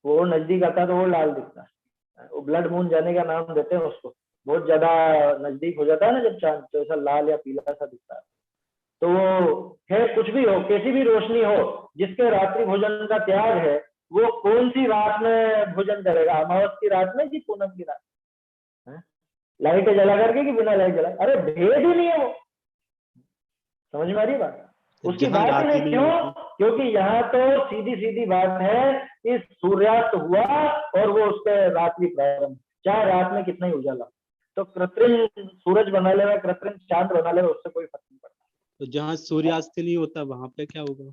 वो नजदीक आता तो वो लाल दिखता है, वो ब्लड मून जाने का नाम देते हैं उसको। बहुत ज्यादा नजदीक हो जाता है ना जब चांद, तो ऐसा लाल या पीला सा दिखता है। तो वो है, कुछ भी हो, कैसी भी रोशनी हो, जिसके रात्रि भोजन का त्याग है, वो कौन सी रात में भोजन करेगा? अमावस की रात में कि पूनम की रात में? लाइट जला करके कि बिना लाइट जला? अरे भेद ही नहीं है वो। समझ में आ रही बात? उसकी जहाँ बात ही रात ही नहीं। नहीं क्यों? होती। क्योंकि यहाँ तो सीधी सीधी बात है कि सूर्यास्त हुआ और वो उसके रात्रि प्रारंभ, चाहे रात में कितना ही उजाला। तो कृत्रिम सूरज बना लेगा, कृत्रिम चांद बना लेगा, उससे कोई फर्क नहीं पड़ता। तो जहाँ सूर्यास्त नहीं होता वहां पे क्या होगा?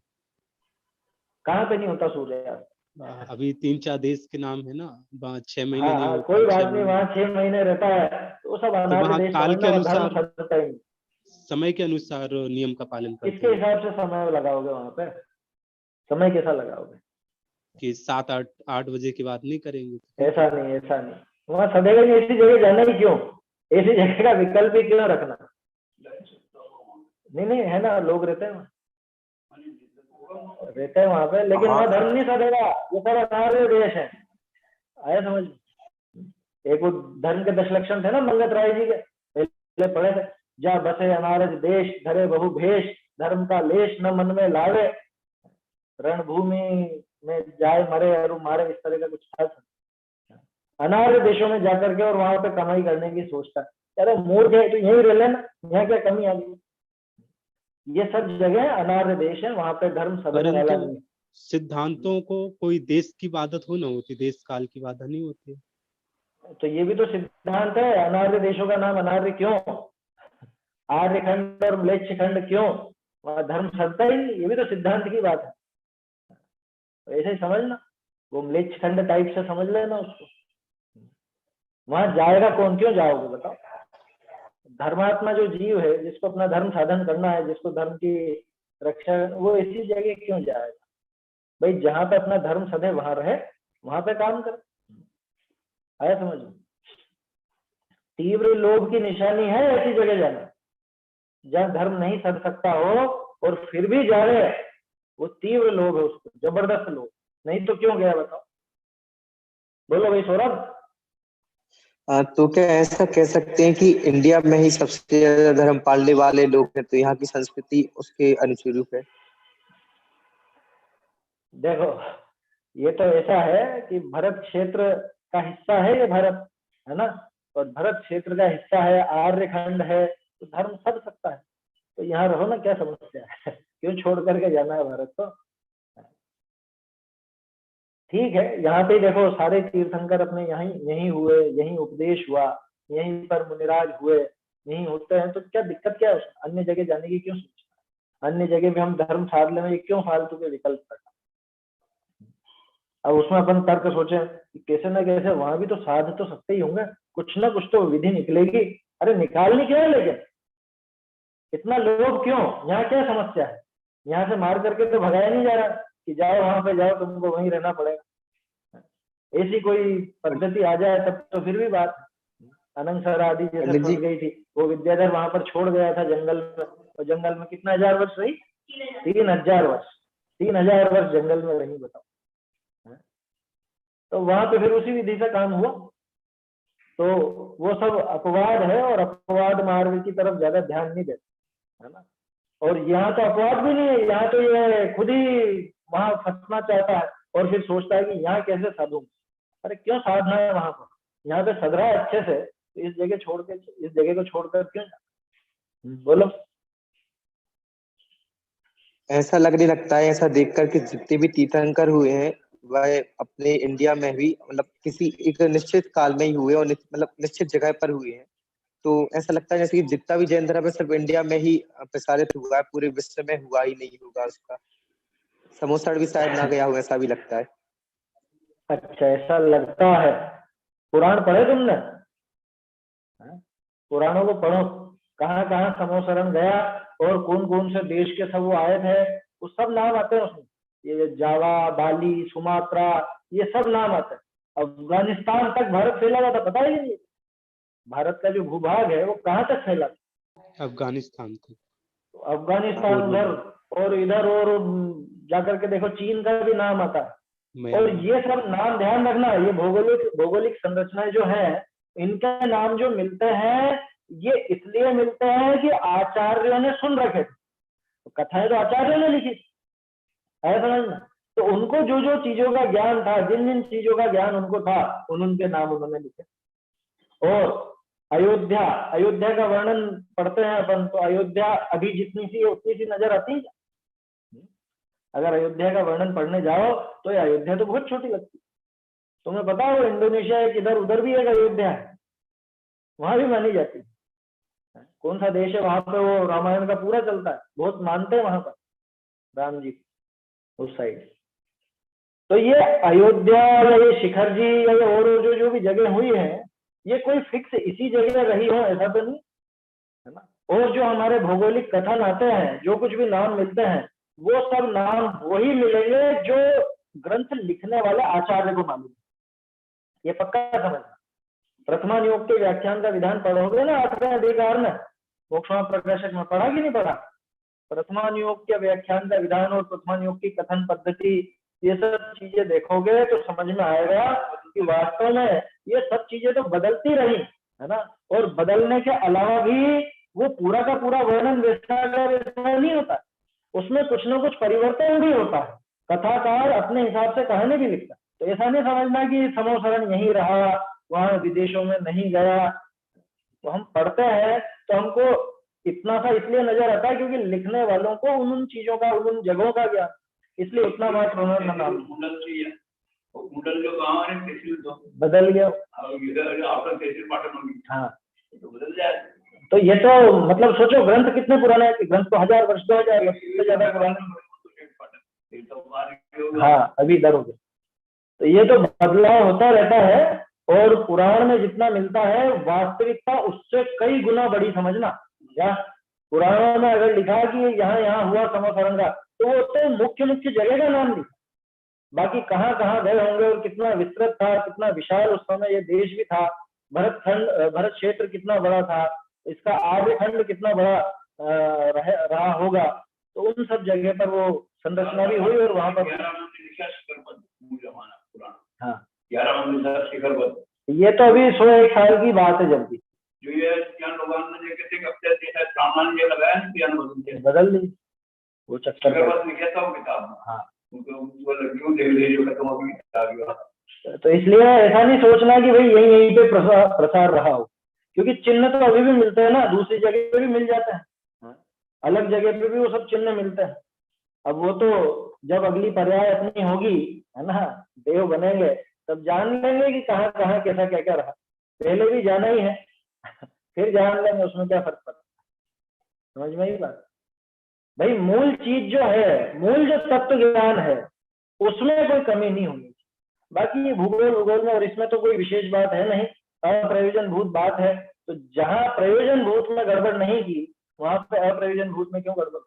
कहाँ पे नहीं होता सूर्यास्त? अभी 3-4 देश के नाम है ना, वहाँ 6 महीने हाँ नहीं हाँ, होता, कोई 6 बात नहीं, महीने। वहाँ 6 महीने रहता है तो सब तो अनार्य वहाँ देश काल के समझना, वहाँ धर्म अनुसार, सदता ही नहीं। समय के अनुसार नियम का पालन करते किसके हैं हिसाब से समय लगाओगे वहां पे? समय कैसा लगाओगे? कि 7-8 बजे के बाद नहीं करेंगे तो ठीक ऐसा है। नहीं, ऐसा नहीं। वहां सदैव नहीं, ऐसी जगह जाना ही क्यों? ऐसी जगह का विकल्प ही क्यों रखना? नहीं नहीं, है ना, लोग रहते हैं वहाँ, रहते हैं वहां पे, लेकिन वहाँ धर्म नहीं सदेगा। ये सारा अनार्य देश है। आया समझ? एक वो धर्म के 10 लक्षण थे ना मंगत राय जी के, पहले पढ़े थे। जा बसे अनारज देश, धरे बहु भेष, धर्म का लेश न मन में लावे, रणभूमि में जाए मरे अरु मारे, इस तरह का कुछ था। अनार्य देशों में जाकर के और वहां पे कमाई करने की सोचता है। अरे मूर्ख है तो यहीं रह लेना, यहाँ क्या कमी आ गई? ये सब जगह अनार्य देश है, वहां पे धर्म सदने वाला परंतु नहीं। सिद्धांतों को कोई देश की बाधत हो ना होती, देश काल की बाधा नहीं होती। तो ये भी तो सिद्धांत है। अनार्य देशों का नाम अनार्य क्यों? आर्यखंड और म्लेच्छ खंड क्यों? वहां धर्म सदता ही नहीं, ये भी तो सिद्धांत की बात है। तो ऐसे ही समझना, वो म्लेच्छ खंड टाइप से समझ लेना उसको। वहां जाएगा कौन? क्यों जाओगे बताओ? धर्मात्मा जो जीव है, जिसको अपना धर्म साधन करना है, जिसको धर्म की रक्षा, वो इसी जगह क्यों जाएगा? भाई जहां पे अपना धर्म सदैव वहां रहे, वहां पे काम करे। आया समझ में? तीव्र लोभ की निशानी है ऐसी जगह जाना जहां धर्म नहीं सध सकता हो, और फिर भी जा रहे हैं। वो तीव्र लोभ है, उसको जबरदस्त लोभ। नहीं तो क्यों गया बताओ? बोलो भाई सौरभ। तो क्या ऐसा कह सकते हैं कि इंडिया में ही सबसे ज्यादा धर्म पालने वाले लोग हैं, तो यहाँ की संस्कृति उसके अनुरूप है? देखो, ये तो ऐसा है कि भरत क्षेत्र का हिस्सा है ये भारत, है ना? और भरत क्षेत्र का हिस्सा है, आर्यखंड है, तो धर्म सध सकता है। तो यहाँ रहो ना, क्या समस्या है? क्यों छोड़ करके जाना है भारत को? ठीक है, यहाँ पे देखो सारे तीर्थंकर अपने यहीं यहीं हुए, यहीं उपदेश हुआ, यहीं पर मुनिराज हुए, यहीं होते हैं, तो क्या दिक्कत क्या है उसमें? अन्य जगह जाने की क्यों सोचना? अन्य जगह भी हम धर्म साध लें, ये क्यों फालतू के विकल्प करना? अब उसमें अपन तर्क सोचे कि कैसे ना कैसे वहां भी तो साध तो सकते ही होंगे, कुछ ना कुछ तो विधि निकलेगी। अरे निकालनी क्यों है लेकिन? इतना लोभ क्यों? यहाँ क्या समस्या है? यहाँ से मार करके तो भगाया नहीं जा रहा कि जाओ वहां पे जाओ, तुमको वहीं रहना पड़ेगा। ऐसी कोई पद्धति आ जाए तब तो फिर भी बात। अनंग सर आदि जैसे पंडित जी, फंस गई थी, वो विद्याधर वहां पर छोड़ गया था जंगल में, और जंगल में कितना 1000 वर्ष रही? 3000 वर्ष। 3000 वर्ष जंगल में रही, बताओ। तो वहां पे फिर उसी विधि से काम हुआ। तो वो सब अपवाद है, और अपवाद मार्ग की तरफ ज्यादा ध्यान नहीं देते, है ना? और यहाँ तो अपवाद भी नहीं है, यहाँ तो ये खुद ही वहां फंसना चाहता है और फिर सोचता है कि यहाँ कैसे साधू। अरे क्यों साधना है वहां पर? यहाँ पे सध रहा है अच्छे से, तो इस जगह छोड़ के, इस जगह को छोड़कर क्यों जाना? बोलो। ऐसा लगने लगता है, ऐसा देखकर कि जितने भी तीर्थंकर हुए हैं वह अपने इंडिया में भी मतलब किसी एक निश्चित काल में ही हुए और मतलब निश्चित जगह पर हुए हैं। तो ऐसा लगता है जैसे कि जितना भी जैन धर्म है सिर्फ इंडिया में ही प्रसारित हुआ है, पूरे विश्व में हुआ ही नहीं होगा उसका समोसड़ भी शायद ना गया हो, ऐसा भी लगता है। अच्छा, ऐसा लगता है? पुराण पढ़े तुमने? हाँ? पुराणों को पढ़ो, कहाँ कहाँ समोसरण गया, और कौन कौन से देश के सब वो आए थे, वो सब नाम आते हैं उसमें। ये जावा, बाली, सुमात्रा, ये सब नाम आते हैं। अफगानिस्तान तक भारत फैला हुआ था, पता ही नहीं। भारत का जो भूभाग है वो कहाँ तक फैला था? अफगानिस्तान तक। तो अफगानिस्तान उधर, और इधर, और जाकर के देखो चीन का भी नाम आता है। और म्यांमार। ये सब नाम ध्यान रखना, ये भौगोलिक संरचनाएं जो है, इनके नाम जो मिलते हैं ये इसलिए मिलते हैं कि आचार्यों ने सुन रखे थे। तो कथाएं तो आचार्यों ने लिखी थी, है समझना। तो उनको जो जो चीजों का ज्ञान था, जिन जिन चीजों का ज्ञान उनको था, उनके नाम उन्होंने लिखे। और अयोध्या, अयोध्या का वर्णन पढ़ते हैं अपन, तो अयोध्या अभी जितनी सी उतनी सी नजर आती है। अगर अयोध्या का वर्णन पढ़ने जाओ तो ये अयोध्या तो बहुत छोटी लगती है। तुम्हें पता है वो इंडोनेशिया एक इधर उधर भी एक अयोध्या है, वहां भी मानी जाती है। कौन सा देश है वहां पे वो रामायण का पूरा चलता है, बहुत मानते हैं वहां पर राम जी उस साइड। तो ये अयोध्या या ये शिखर जी या ये और जो जो भी जगह हुई है, ये कोई फिक्स इसी जगह रही हो ऐसा तो नहीं है ना। और जो हमारे भौगोलिक कथन आते हैं, जो कुछ भी नाम मिलते हैं, वो सब नाम वही मिलेंगे जो ग्रंथ लिखने वाले आचार्य को मालूम है, ये पक्का समझना। प्रथमान योग के व्याख्यान का विधान पढ़ोगे ना 8वें अधिकार में, मोक्षमा प्रकाशक में पढ़ा कि नहीं पढ़ा? प्रथमान योग के व्याख्यान का विधान और प्रथमान योग की कथन पद्धति, ये सब चीजें देखोगे तो समझ में आएगा कि वास्तव में ये सब चीजें तो बदलती रही है ना। और बदलने के अलावा भी वो पूरा का पूरा वर्णन वैसा का वैसा नहीं होता, उसमें कुछ ना कुछ परिवर्तन भी होता है। कथाकार अपने हिसाब से कहानी भी लिखता है। तो ऐसा नहीं समझना कि समोसरण यहीं रहा, वहां विदेशों में नहीं गया। तो हम पढ़ते हैं तो हमको इतना सा इसलिए नजर आता है क्योंकि लिखने वालों को उन चीजों का, उन जगहों का ज्ञान, इसलिए उतना मात्र उन्होंने नाम मुंडल जो गांव है तहसील तो बदल गया। इधर आपका तहसील पाटन होगी, हाँ, तो बदल जाए। तो ये तो मतलब सोचो ग्रंथ कितने पुराने हैं, ग्रंथ तो 1000 वर्ष 2000 वर्ष से ज्यादा पुराने। हाँ, अभी इधर हो गया। तो ये तो बदलाव होता रहता है, और पुराण में जितना मिलता है वास्तविकता उससे कई गुना बड़ी समझना। या पुराणों में अगर लिखा कि यहाँ यहाँ हुआ समोसरंगा, तो वो तो मुख्य मुख्य जगह का नाम लिखा, बाकी कहाँ कहाँ गए होंगे और कितना विस्तृत था, कितना विशाल उस समय ये देश भी था, भरत क्षेत्र कितना बड़ा था, इसका आर्य खंड कितना बड़ा रहा होगा। तो उन सब जगह पर वो संरचना भी हुई और वहां पर। हाँ, 11 मंदिर शिखरबद्ध, ये तो अभी 101 साल की बात है, जब भी जो ये ज्ञान लोगों ने कहते हैं कब से सामान्य लगाया ना ज्ञान बदल दी वो चक्कर। शिखरबद्ध लिखा था वो किताब। हाँ, वो लड़कियों देख ले जो खत्म हो गई किताब। तो इसलिए ऐसा नहीं सोचना कि भाई यहीं यहीं पे प्रसार रहा हो, क्योंकि चिन्ह तो अभी भी मिलते हैं ना, दूसरी जगह पे भी मिल जाते हैं, अलग जगह पे भी वो सब चिन्ह मिलते हैं। अब वो तो जब अगली पर्याय अपनी होगी है ना, देव बनेंगे, तब जान लेंगे कि कहाँ कहाँ कैसा क्या क्या रहा। पहले भी जाना ही है फिर जान लेंगे, उसमें क्या फर्क पड़ता है। समझ में ही बात भाई, मूल चीज जो है, मूल जो तत्व ज्ञान है, उसमें कोई कमी नहीं होनी। बाकी ये भूगोल भूगोल में और इसमें तो कोई विशेष बात है नहीं, अप्रयोजन भूत बात है। तो जहां प्रयोजन भूत में गड़बड़ नहीं की, वहां पे अप्रयोजन भूत में क्यों गड़बड़,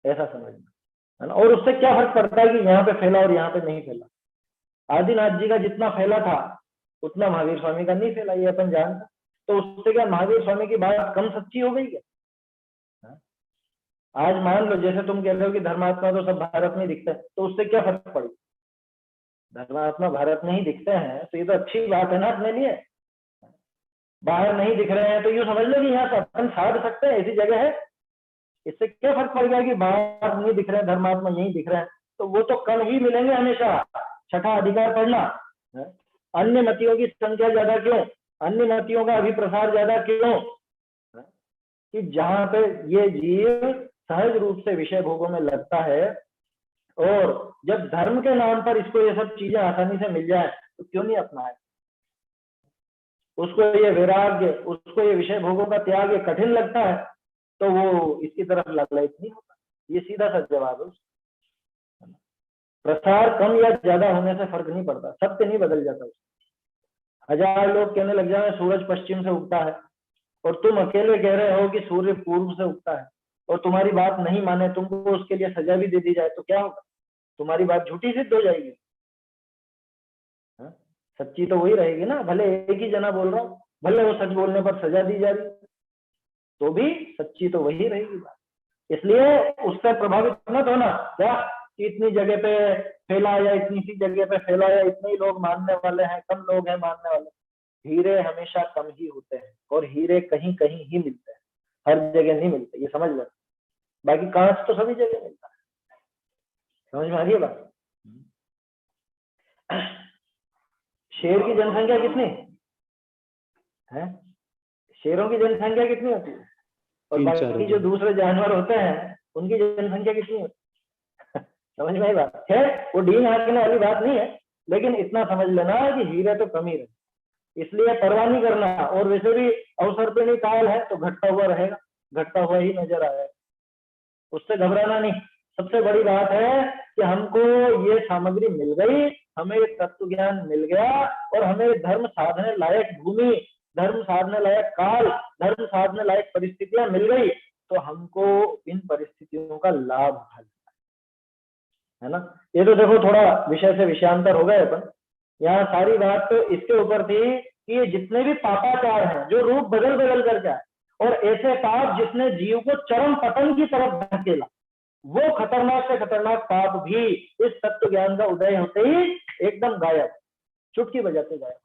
ऐसा समझना है ना। और उससे क्या फर्क पड़ता है कि यहाँ पे फैला और यहाँ पे नहीं फैला। आदिनाथ जी का जितना फैला था उतना महावीर स्वामी का नहीं फैला, ये अपन जानते। तो उससे क्या महावीर स्वामी की बात कम सच्ची हो गई क्या? आज मान लो जैसे तुम कह रहे हो कि धर्मात्मा तो सब भारत में दिखते हैं, तो उससे क्या फर्क पड़ेगा? धर्मात्मा भारत में ही दिखते हैं तो ये तो अच्छी बात है ना अपने लिए। बाहर नहीं दिख रहे हैं तो यूं समझ लो कि यहाँ अपन साध सकते हैं, ऐसी जगह है। इससे क्या फर्क पड़ गया कि बाहर नहीं दिख रहे हैं, धर्मात्मा यही दिख रहे हैं? तो वो तो कम ही मिलेंगे हमेशा। छठा अधिकार पढ़ना, अन्य मतियों की संख्या ज्यादा क्यों, अन्य मतियों का अभिप्रसार ज्यादा क्यों? कि जहां पे ये जीव सहज रूप से विषय भोगों में लगता है, और जब धर्म के नाम पर इसको ये सब चीजें आसानी से मिल जाए तो क्यों नहीं अपनाए? उसको ये वैराग्य, उसको ये विषय भोगों का त्याग ये कठिन लगता है, तो वो इसकी तरफ ललायत नहीं होता। ये सीधा सा जवाब है। प्रसार कम या ज्यादा होने से फर्क नहीं पड़ता, सत्य नहीं बदल जाता। 1000 लोग कहने लग जाए सूरज पश्चिम से उगता है, और तुम अकेले कह रहे हो कि सूर्य पूर्व से उगता है, और तुम्हारी बात नहीं माने, तुमको उसके लिए सजा भी दे दी जाए, तो क्या होगा? तुम्हारी बात झूठी सिद्ध हो जाएगी। सच्ची तो वही रहेगी ना, भले एक ही जना बोल रहा हूँ, भले वो सच बोलने पर सजा दी जा रही है, तो भी सच्ची तो वही रहेगी बात। इसलिए उससे प्रभावित मत होना क्या कि इतनी जगह पे फैला या इतनी सी जगह पे फैला या इतने ही लोग मानने वाले हैं, कम लोग हैं मानने वाले। हीरे हमेशा कम ही होते हैं और हीरे कहीं कहीं ही मिलते हैं, हर जगह नहीं मिलते, ये समझ लो। बाकी कांच तो सभी जगह मिलता है, समझ में आ रही है बात। शेर की जनसंख्या कितनी है? शेरों की जनसंख्या कितनी होती है? और 3-4 बाकी जो दूसरे जानवर होते हैं उनकी जनसंख्या कितनी होती है? समझ में आई बात है? वो डींग हाँकने वाली बात नहीं है, लेकिन इतना समझ लेना कि हीरे तो कम ही रहे, इसलिए परवाह नहीं करना। और वैसे भी अवसर पे नहीं काल है तो घटता हुआ रहेगा, घटता हुआ ही नजर आएगा, उससे घबराना नहीं। सबसे बड़ी बात है कि हमको ये सामग्री मिल गई, हमें तत्व ज्ञान मिल गया और हमें धर्म साधने लायक भूमि, धर्म साधने लायक काल, धर्म साधने लायक परिस्थितियां मिल गई, तो हमको इन परिस्थितियों का लाभ उठा लेना है ना। ये तो देखो थोड़ा विषय से विषयांतर हो गए अपन, यहाँ सारी बात तो इसके ऊपर थी कि ये जितने भी पापाचार हैं जो रूप बदल बदल करके आए, और ऐसे पाप जिसने जीव को चरम पतन की तरफ धकेला, वो खतरनाक से खतरनाक पाप भी इस तत्व ज्ञान का उदय होते ही एकदम गायब, चुटकी बजाते गायब।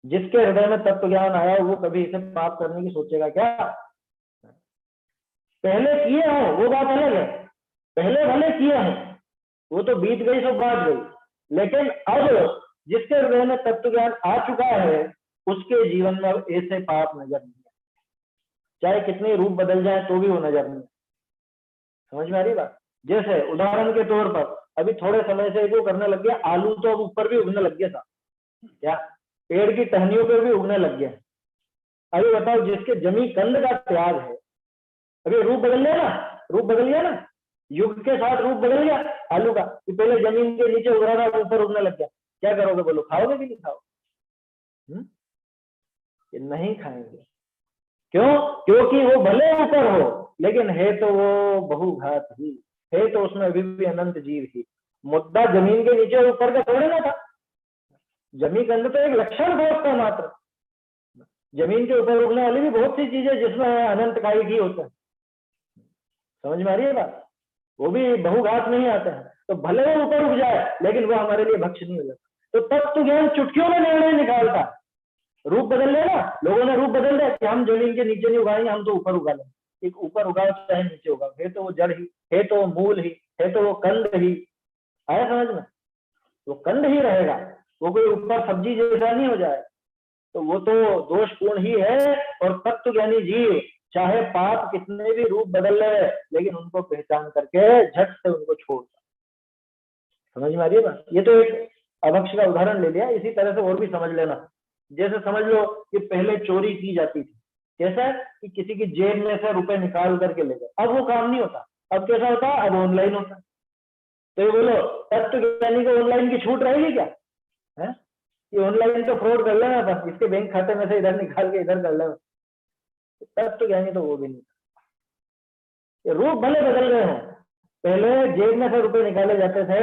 जिसके हृदय में तत्व ज्ञान आया वो कभी इसे पाप करने की सोचेगा क्या? पहले किए हो वो बात अलग है, पहले भले किए हैं, वो तो बीत गई सो बात गई, लेकिन अब जिसके हृदय में तत्व ज्ञान आ चुका है उसके जीवन में अब ऐसे पाप नजर नहीं है, चाहे कितने रूप बदल जाए तो भी वो नजर नहीं। समझ में आ रही बात? जैसे उदाहरण के तौर पर अभी थोड़े समय से वो करने लग गया, आलू तो अब ऊपर भी उगने लग गया था, क्या पेड़ की टहनियों पे भी उगने लग गया। अभी बताओ जिसके जमी कंद का त्याग है, अभी रूप बदल गया ना, रूप बदल गया ना, युग के साथ रूप बदल गया आलू का, कि पहले जमीन के नीचे उग रहा था ऊपर उगने लग गया। क्या करोगे बोलो, खाओगे कि नहीं खाओगे? ये नहीं खाएंगे। क्यों? क्योंकि वो भले ऊपर हो लेकिन है तो वो बहुघात ही है, तो उसमें अभी भी अनंत जीव ही। मुद्दा जमीन के नीचे और ऊपर का थोड़े ना था, जमीन के अंदर तो एक लक्षण था उसका मात्र, जमीन के ऊपर उगने वाली भी बहुत सी चीजें जिसमें अनंत काई ही होता है। समझ में आ रही है बात? वो भी बहुघात नहीं आते हैं, तो भले वो ऊपर उग जाए लेकिन वो हमारे लिए भक्ष्य नहीं हो जाता। तो तत्व ज्ञान चुटकियों में निर्णय निकालता, रूप बदल लेना, लोगों ने रूप बदल दिया कि हम जमीन के नीचे नहीं उगाएंगे, हम तो ऊपर उगा लेंगे। एक ऊपर उगाओ चाहे नीचे उगाओ, है तो वो जड़ ही, है तो वो मूल ही, है तो वो कंद ही। आया समझ में? वो कंद ही रहेगा, वो कोई ऊपर सब्जी जैसा नहीं हो जाए, तो वो तो दोषपूर्ण ही है। और तत्व ज्ञानी जीव चाहे पाप कितने भी रूप बदल ले लेकिन उनको पहचान करके झट से उनको छोड़ता। समझ में आ रही है बात? ये तो एक अभक्ष का उदाहरण ले लिया, इसी तरह से और भी समझ लेना। जैसे समझ लो कि पहले चोरी की जाती थी, कैसा कि किसी की जेब में से रुपए निकाल करके ले गए, अब वो काम नहीं होता, अब कैसा होता है, अब ऑनलाइन होता है। तो ये बोलो तत्व ज्ञानी को ऑनलाइन की छूट रहेगी क्या? है कि ऑनलाइन तो फ्रॉड कर लेना, बस इसके बैंक खाते में से इधर निकाल के इधर कर लेना। तत्व ज्ञानी तो वो भी नहीं, रूप भले बदल गए हैं, पहले जेब में से रुपए निकाले जाते थे,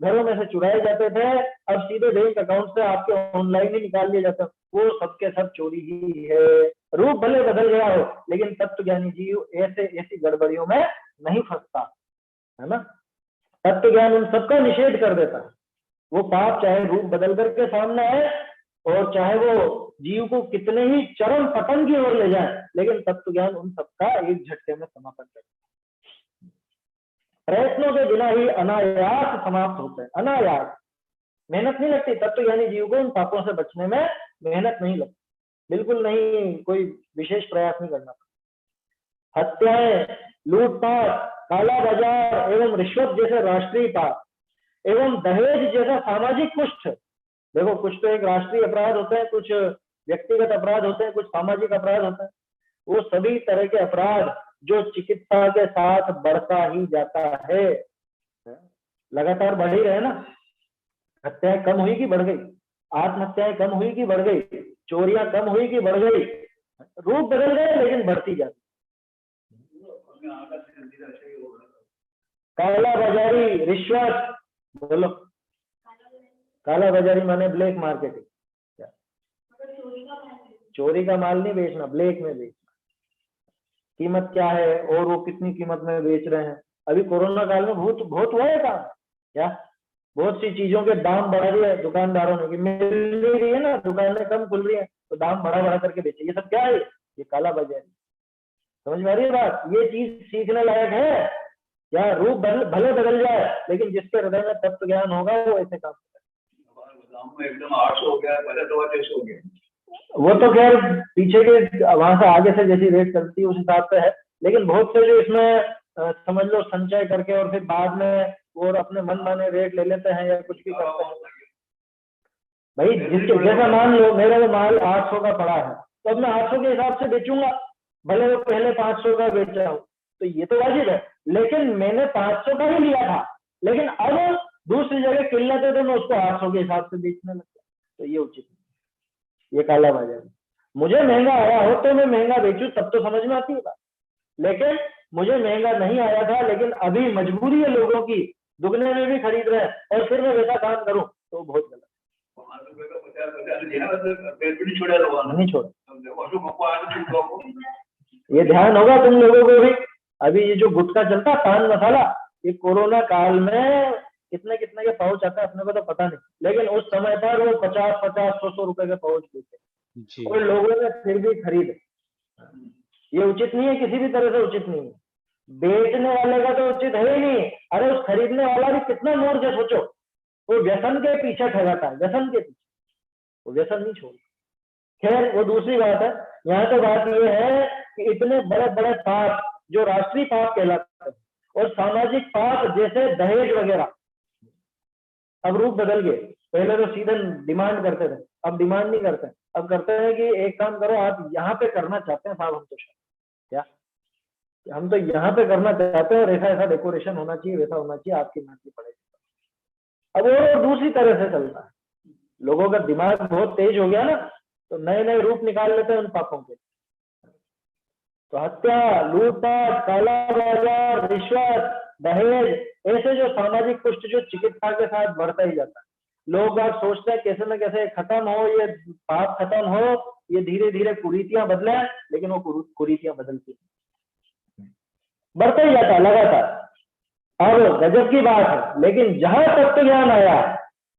घरों में से चुराए जाते थे, अब सीधे बैंक अकाउंट से आपके ऑनलाइन ही निकाल लिए जाते हैं, वो सबके सब चोरी ही है। रूप भले बदल गया हो लेकिन तत्व ज्ञानी जीव ऐसी गड़बड़ियों में नहीं फंसता, है ना। तत्व ज्ञान उन सबका निषेध कर देता है, वो पाप चाहे रूप बदल करके सामने आए और चाहे वो जीव को कितने ही चरम पतन की ओर ले जाए, लेकिन तत्व ज्ञान उन सबका एक झटके में समापन करता है। प्रयत्नों के बिना ही अनायास समाप्त होते हैं, अनायास, मेहनत नहीं लगती। तत्व ज्ञानी जीव को उन पापों से बचने में मेहनत नहीं लगती, बिल्कुल नहीं, कोई विशेष प्रयास नहीं करना। हत्याएं, लूटपाट, काला बाजार एवं रिश्वत जैसे राष्ट्रीय पाप एवं दहेज जैसा सामाजिक कुष्ठ, देखो कुछ तो एक राष्ट्रीय अपराध होते हैं, कुछ व्यक्तिगत अपराध होते हैं, कुछ सामाजिक अपराध होते हैं, वो सभी तरह के अपराध जो चिकित्सा के साथ बढ़ता ही जाता है, लगातार बढ़ ही रहे ना। हत्याएं कम हुई कि बढ़ गई, आत्महत्याएं कम हुई कि बढ़ गई, चोरियां कम हुई कि बढ़ गई, रूप बदल गए लेकिन बढ़ती जाती। काला बाजारी, रिश्वत, बोलो काला बाजारी माने ब्लैक मार्केटिंग। क्या? चोरी का माल नहीं बेचना, ब्लैक में बेचना। कीमत क्या है और वो कितनी कीमत में बेच रहे हैं। अभी कोरोना काल में बहुत बहुत हुआ है काम। क्या? बहुत सी चीजों के दाम बढ़ा दिए दुकानदारों ने कि मिल नहीं रही है ना, दुकानें कम खुल रही है तो दाम बढ़ा बढ़ा करके बेचे। ये सब क्या है? ये काला बाजारी। समझ में आ रही है बात? ये चीज सीखने लायक है। क्या? रूप भले बदल जाए, लेकिन जिसके हृदय में तत्व ज्ञान होगा वो ऐसे काम करेगा। एकदम 800 हो गया, पहले तो 600 हो गया। वो तो खैर पीछे के वहां से आगे से जैसी रेट चलती है उस हिसाब से है, लेकिन बहुत से जो इसमें समझ लो संचय करके और फिर बाद में वो अपने मन माने रेट ले लेते हैं या कुछ भी करते हैं। भाई जिसके जैसा मान लो मेरा वो माल 800 का पड़ा है तो अब मैं 800 के हिसाब से बेचूंगा, भले वो पहले 500 का बेच रहा हूँ, तो ये तो वाजिब है। लेकिन मैंने 500 का ही लिया था, लेकिन अब दूसरी जगह किल्लत है तो मैं उसको 800 के हिसाब से बेचने लगता, तो ये उचित नहीं। ये काला बाजारी। मुझे महंगा आया हो तो मैं महंगा बेचूं तब तो समझ में आती है बात, लेकिन मुझे महंगा नहीं आया था लेकिन अभी मजबूरी है लोगों की, दुगने में भी खरीद रहे हैं और फिर मैं वैसा काम करूं तो बहुत गलत। नहीं छोड़ा। ये ध्यान होगा तुम लोगों को भी। अभी ये जो गुटखा चलता है पान मसाला, ये कोरोना काल में कितने कितने के पाउच आता है अपने को तो पता नहीं, लेकिन उस समय पर वो 50-50, 100 रुपए के पाउच देते और लोगों ने फिर भी खरीदे। ये उचित नहीं है, किसी भी तरह से उचित नहीं है। बेचने वाले का तो उचित है ही नहीं। अरे उस खरीदने वाला भी कितना मोड़ के सोचो, वो व्यसन के पीछे ठहराता है, व्यसन के पीछे, वो व्यसन नहीं छोड़। खैर वो दूसरी बात है। यहाँ तो बात ये है कि इतने बड़े बड़े पाप जो राष्ट्रीय पाप कहलाते हैं और सामाजिक पाप जैसे दहेज वगैरह अब रूप बदल गए। पहले तो सीधे डिमांड करते थे, अब डिमांड नहीं करते, अब करते हैं कि एक काम करो आप यहाँ पे करना चाहते हैं साहब, हम तो क्या हम तो यहाँ पे करना चाहते हैं और ऐसा ऐसा डेकोरेशन होना चाहिए, वैसा होना चाहिए, आपकी माननी पड़ेगी। अब वो दूसरी तरह से चलता है। लोगों का दिमाग बहुत तेज हो गया ना, तो नए नए रूप निकाल लेते हैं उन पापों के। तो हत्या, लूटपाट, काला बाजार, रिश्वत, दहेज, ऐसे जो सामाजिक कुष्ठ जो चिकित्सा के साथ बढ़ता ही जाता है। लोग आप सोचते हैं कैसे न कैसे खत्म हो, ये पाप खत्म हो, ये धीरे धीरे कुरीतियां बदले, लेकिन वो कुरीतियां बदलती बढ़ता ही जाता है लगातार। अब गजब की बात है, लेकिन जहां तत्व ज्ञान आया,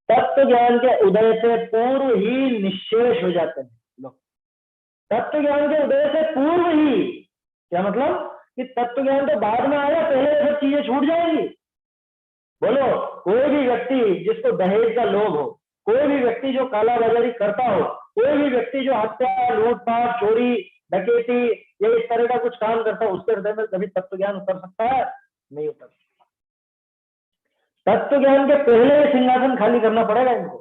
तत्व ज्ञान के उदय से पूर्व ही निश्शेष हो जाते हैं लोग। तत्व ज्ञान के उदय से पूर्व ही, क्या मतलब कि तत्व ज्ञान तो बाद में आया, पहले सब चीजें छूट जाएंगी। बोलो कोई भी व्यक्ति जिसको दहेज का लोभ हो, कोई भी व्यक्ति जो काला बाजारी करता हो, कोई भी व्यक्ति जो हत्या, लूटपाट, चोरी, डकैती या इस तरह का कुछ काम करता हो, उसके हृदय में कभी तत्व ज्ञान उतर सकता है? नहीं उतर सकता। तत्व ज्ञान के पहले सिंहासन खाली करना पड़ेगा इनको।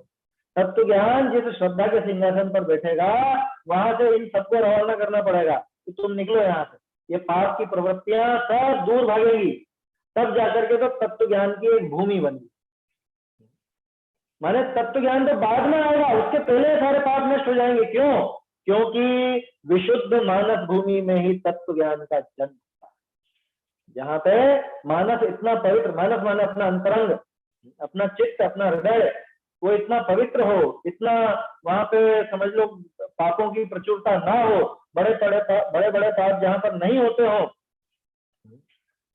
तत्व ज्ञान जिस श्रद्धा के सिंहासन पर बैठेगा, वहां से इन सबको रवाना करना पड़ेगा कि तुम निकलो यहाँ से, ये पाप की प्रवृत्तियां सब दूर भागेगी, तब जाकर के तो तत्व ज्ञान की एक भूमि बनी। माने तत्व ज्ञान तो बाद में आएगा, उसके पहले सारे पाप नष्ट हो जाएंगे। क्यों? क्योंकि विशुद्ध मानस भूमि में ही तत्व ज्ञान का जन्म होता है। जहां पे मानस इतना पवित्र, मानस माने अपना अंतरंग, अपना चित्त, अपना हृदय, वो इतना पवित्र हो, इतना वहां पे समझ लो पापों की प्रचुरता ना हो, बड़े बड़े पाप जहां पर नहीं होते हो।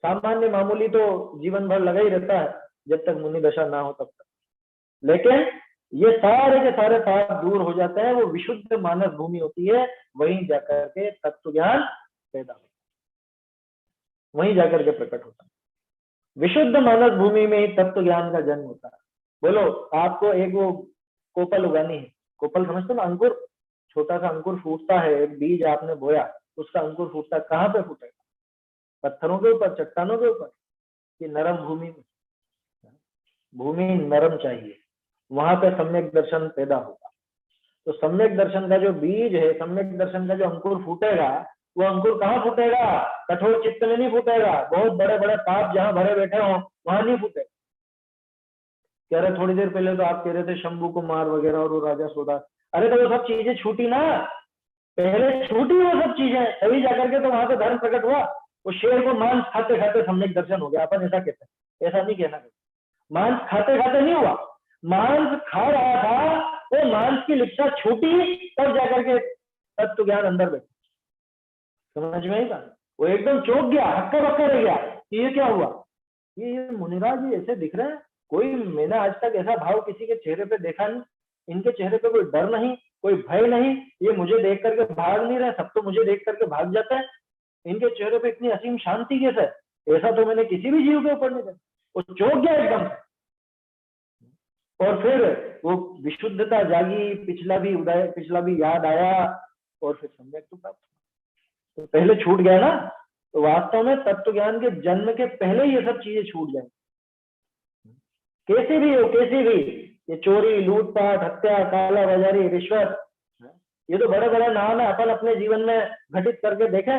सामान्य मामूली तो जीवन भर लगा ही रहता है जब तक मुनि दशा ना हो तब तक, लेकिन ये सारे के सारे पाप दूर हो जाते हैं। वो विशुद्ध मानस भूमि होती है, वहीं जाकर के तत्व ज्ञान पैदा होता है, वहीं जाकर के प्रकट होता है। विशुद्ध मानस भूमि में ही तत्व ज्ञान का जन्म होता है। बोलो आपको एक वो कोपल उगानी है, कोपल समझते ना, अंकुर, छोटा सा अंकुर फूटता है, एक बीज आपने बोया, उसका अंकुर फूटता है, कहाँ पे फूटेगा? पत्थरों के ऊपर, चट्टानों के ऊपर, कि नरम भूमि में? भूमि नरम चाहिए, वहां पे सम्यक दर्शन पैदा होगा। तो सम्यक दर्शन का जो बीज है, सम्यक दर्शन का जो अंकुर फूटेगा, वो अंकुर कहाँ फूटेगा? कठोर चित्त में नहीं फूटेगा, बहुत बड़े बड़े पाप जहां भरे बैठे हो वहां नहीं फूटेगा। कह रहे थोड़ी देर पहले तो आप कह रहे थे शंभू कुमार वगैरह और वो राजा सोदा, अरे तो वो सब चीजें छूटी ना, पहले छूटी वो सब चीजें, तभी जाकर के तो वहां पे धर्म प्रकट हुआ। वो शेर को मांस खाते खाते सम्यक दर्शन हो गया, अपन ऐसा कहते हैं, ऐसा नहीं कहना। मांस खाते खाते नहीं हुआ, मांस खा रहा था, वो मांस की लिप्सा छूटी तब जाकर के तत्व ज्ञान अंदर बैठा। समझ में आएगा? वो एकदम चौंक गया, हक्का बक्का रह गया कि ये क्या हुआ, ये मुनिराज जी ऐसे दिख रहे हैं, कोई मैंने आज तक ऐसा भाव किसी के चेहरे पे देखा नहीं, इनके चेहरे पे कोई डर नहीं, कोई भय नहीं, ये मुझे देख करके भाग नहीं रहे, सब तो मुझे देख करके भाग जाते हैं, इनके चेहरे पे इतनी असीम शांति कैसे, ऐसा तो मैंने किसी भी जीव के ऊपर नहीं देखा। वो चौंक गया एकदम से, और फिर वो विशुद्धता जागी, पिछला भी उदय, पिछला भी याद आया, और फिर सम्यक तो प्राप्त। तो पहले छूट गया ना, तो वास्तव में तत्व ज्ञान के जन्म के पहले ये सब चीजें छूट जाए, कैसी भी हो, कैसी भी, ये चोरी, लूटपाट, हत्या, काला बाजारी, रिश्वत, ये तो बड़े बड़े नाम है, अपन अपने जीवन में घटित करके देखे।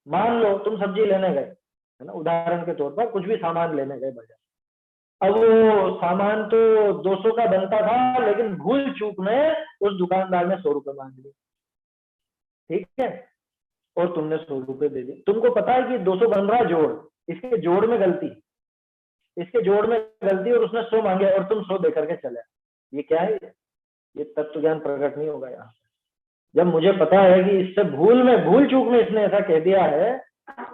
मान लो तुम सब्जी लेने गए, है ना, उदाहरण के तौर पर कुछ भी सामान लेने गए बाजार, अब वो सामान तो 200 का बनता था, लेकिन भूल चूक में उस दुकानदार ने 100 रुपए मांग लिए, ठीक है, और तुमने 100 रुपए दे दिए। तुमको पता है कि 200 बन रहा जोड़, इसके जोड़ में गलती, इसके जोड़ में गलती, और उसने 100 मांगे और तुम 100 देकर के चले। ये क्या है? ये तत्व ज्ञान प्रकट नहीं होगा यहाँ। जब मुझे पता है कि इससे भूल चूक में इसने ऐसा कह दिया है,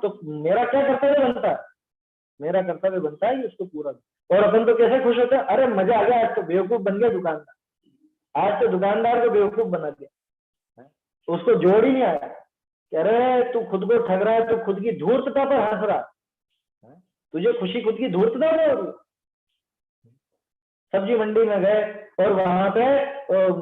तो मेरा क्या कर्तव्य बनता है? मेरा कर्तव्य बनता है कि उसको पूरा। और अपन तो कैसे खुश होते हैं, अरे मजा आ गया, आज तो बेवकूफ बन गया दुकानदार, आज तो दुकानदार को बेवकूफ बना दिया, उसको जोड़ ही नहीं आया कि अरे तू खुद को ठग रहा है, तू खुद की धूर्तता पर हंस रहा है, तुझे खुशी खुद की धूर्तता में हो रही। सब्जी मंडी में गए और वहां पे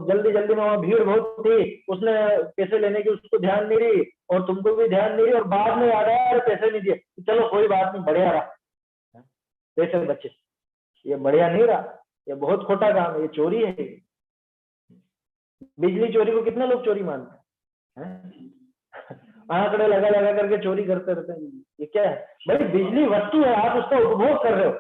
जल्दी जल्दी में, वहां भीड़ बहुत थी, उसने पैसे लेने की उसको ध्यान नहीं रही और तुमको भी ध्यान नहीं रही, और बाद में याद आया अरे पैसे नहीं दिए, चलो कोई बात नहीं, बढ़िया रहा, पैसे बच्चे, ये बढ़िया नहीं रहा, ये बहुत खोटा काम है, ये चोरी है। बिजली चोरी को कितने लोग चोरी मानते हैं? आंकड़े लगा लगा करके चोरी करते रहते हैं। ये क्या है भाई? बिजली वस्तु है, आप उसका उपभोग कर रहे हो,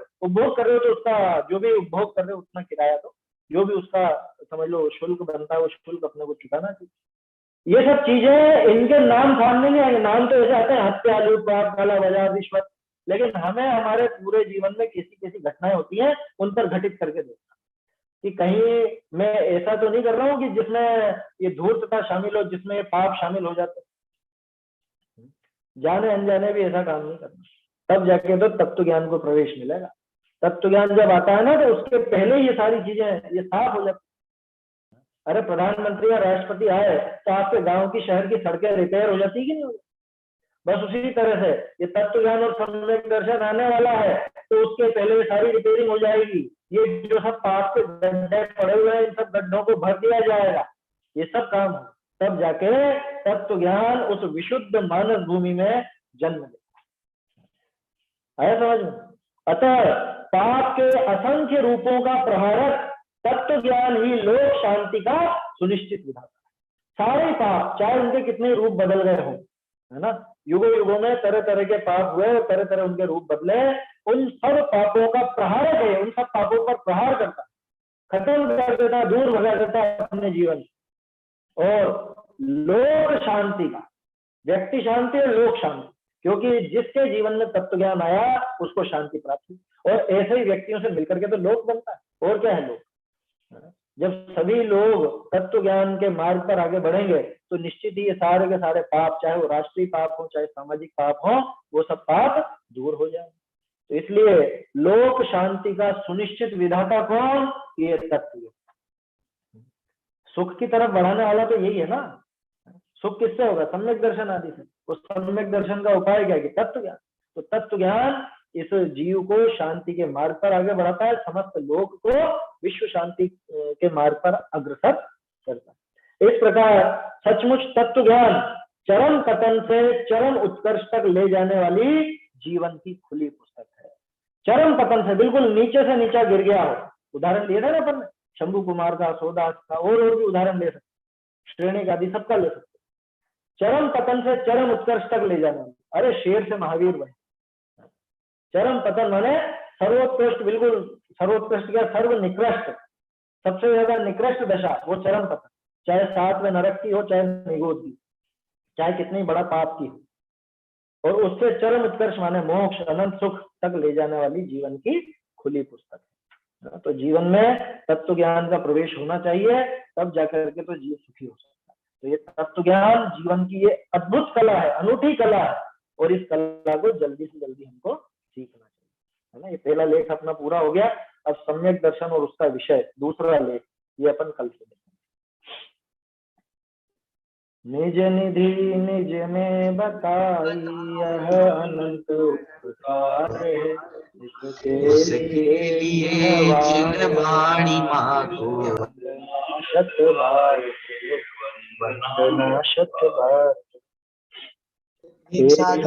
तो उसका जो भी उपभोग कर रहे हो उतना किराया दो, जो भी उसका समझ लो शुल्क बनता है वो शुल्क अपने को चुकाना चाहिए। ये सब चीजें, इनके नाम सामने नहीं आएंगे, नाम तो ऐसे आते हैं हत्या, लूटपाट, काला बाजार, रिश्वत, लेकिन हमें हमारे पूरे जीवन में कैसी कैसी घटनाएं होती हैं उन पर घटित करके देखना कि कहीं मैं ऐसा तो नहीं कर रहा हूँ कि जिसमें ये धूर्तता शामिल हो, जिसमें ये पाप शामिल हो जाते। जाने अनजाने भी ऐसा काम नहीं करना, तब जाके तो तत्व ज्ञान को प्रवेश मिलेगा। तत्व ज्ञान जब आता है ना, तो उसके पहले ये सारी चीजें ये साफ हो जाती। अरे प्रधानमंत्री या राष्ट्रपति आए तो आपके गांव की, शहर की सड़कें रिपेयर हो जाती कि नहीं हो जाती? बस उसी तरह से ये तत्व ज्ञान और सम्यक दर्शन आने वाला है, तो उसके पहले सारी रिपेयरिंग हो जाएगी। ये जो सब पाप के गड्ढे पड़े हुए हैं, इन सब गड्ढों को भर दिया जाएगा, ये सब काम हो, तब जाके तत्व ज्ञान उस विशुद्ध मानस भूमि में जन्म लेता है। समझ में? अतः पाप के असंख्य रूपों का प्रहारक तत्व ज्ञान ही लोक शांति का सुनिश्चित विधाता। सारे पाप, चाहे उनके कितने रूप बदल गए हों, है ना, युगों युगों में तरह तरह के पाप हुए, तरह तरह उनके रूप बदले, उन सब पापों का प्रहारक है, उन सब पापों पर प्रहार करता, खत्म कर देता, दूर भगा देता अपने जीवन। और लोक शांति का, व्यक्ति शांति और लोक शांति, क्योंकि जिसके जीवन में तत्व ज्ञान आया उसको शांति प्राप्त हुई, और ऐसे ही व्यक्तियों से मिलकर के तो लोक बनता है। और क्या है लोक? जब सभी लोग तत्व ज्ञान के मार्ग पर आगे बढ़ेंगे तो निश्चित ही ये सारे के सारे पाप, चाहे वो राष्ट्रीय पाप हो चाहे सामाजिक पाप हो, वो सब पाप दूर हो जाए। तो इसलिए लोक शांति का सुनिश्चित विधाता कौन? ये तत्व। सुख की तरफ बढ़ाने वाला तो यही है ना। सुख किससे होगा? सम्यक दर्शन आदि से। उस सम्यक दर्शन का उपाय क्या है? कि तत्व ज्ञान। तो तत्व ज्ञान इस जीव को शांति के मार्ग पर आगे बढ़ाता है, समस्त लोक को विश्व शांति के मार्ग पर अग्रसर करता है। इस प्रकार सचमुच तत्व ज्ञान चरम पतन से चरम उत्कर्ष तक ले जाने वाली जीवन की खुली पुस्तक है। चरम पतन से, बिल्कुल नीचे से नीचा गिर गया हो, उदाहरण लिए थे ना अपन, शंभू कुमार का, सोदास का, और भी उदाहरण ले सकते, श्रेणी आदि सबका ले सकते। चरम पतन से चरम उत्कर्ष तक ले जाना, अरे शेर से महावीर बने। चरम पतन माने सर्वोत्कृष्ट, बिल्कुल सर्वोत्कृष्ट क्या, सर्व निकृष्ट, सबसे ज्यादा निकृष्ट दशा, वो चरम पतन, चाहे साथ में नरक की हो चाहे निगोद की, चाहे कितनी बड़ा पाप की हो, और उससे चरम उत्कर्ष माने मोक्ष, अनंत सुख तक ले जाने वाली जीवन की खुली पुस्तक है। तो जीवन में तत्व ज्ञान का प्रवेश होना चाहिए, तब जाकर के तो जीव सुखी हो सकता है। तो ये तत्व ज्ञान जीवन की ये अद्भुत कला है, अनूठी कला है, और इस कला को जल्दी से जल्दी हमको सीखना चाहिए, है ना। ये पहला लेख अपना पूरा हो गया। अब सम्यक दर्शन और उसका विषय दूसरा लेख, ये अपन कल से देखेंगे। निज निधि निज में बताई यह अनंत उपकार है, इसके लिए जिन वाणी मांगो शत बार वंदना शत बार। एक साथ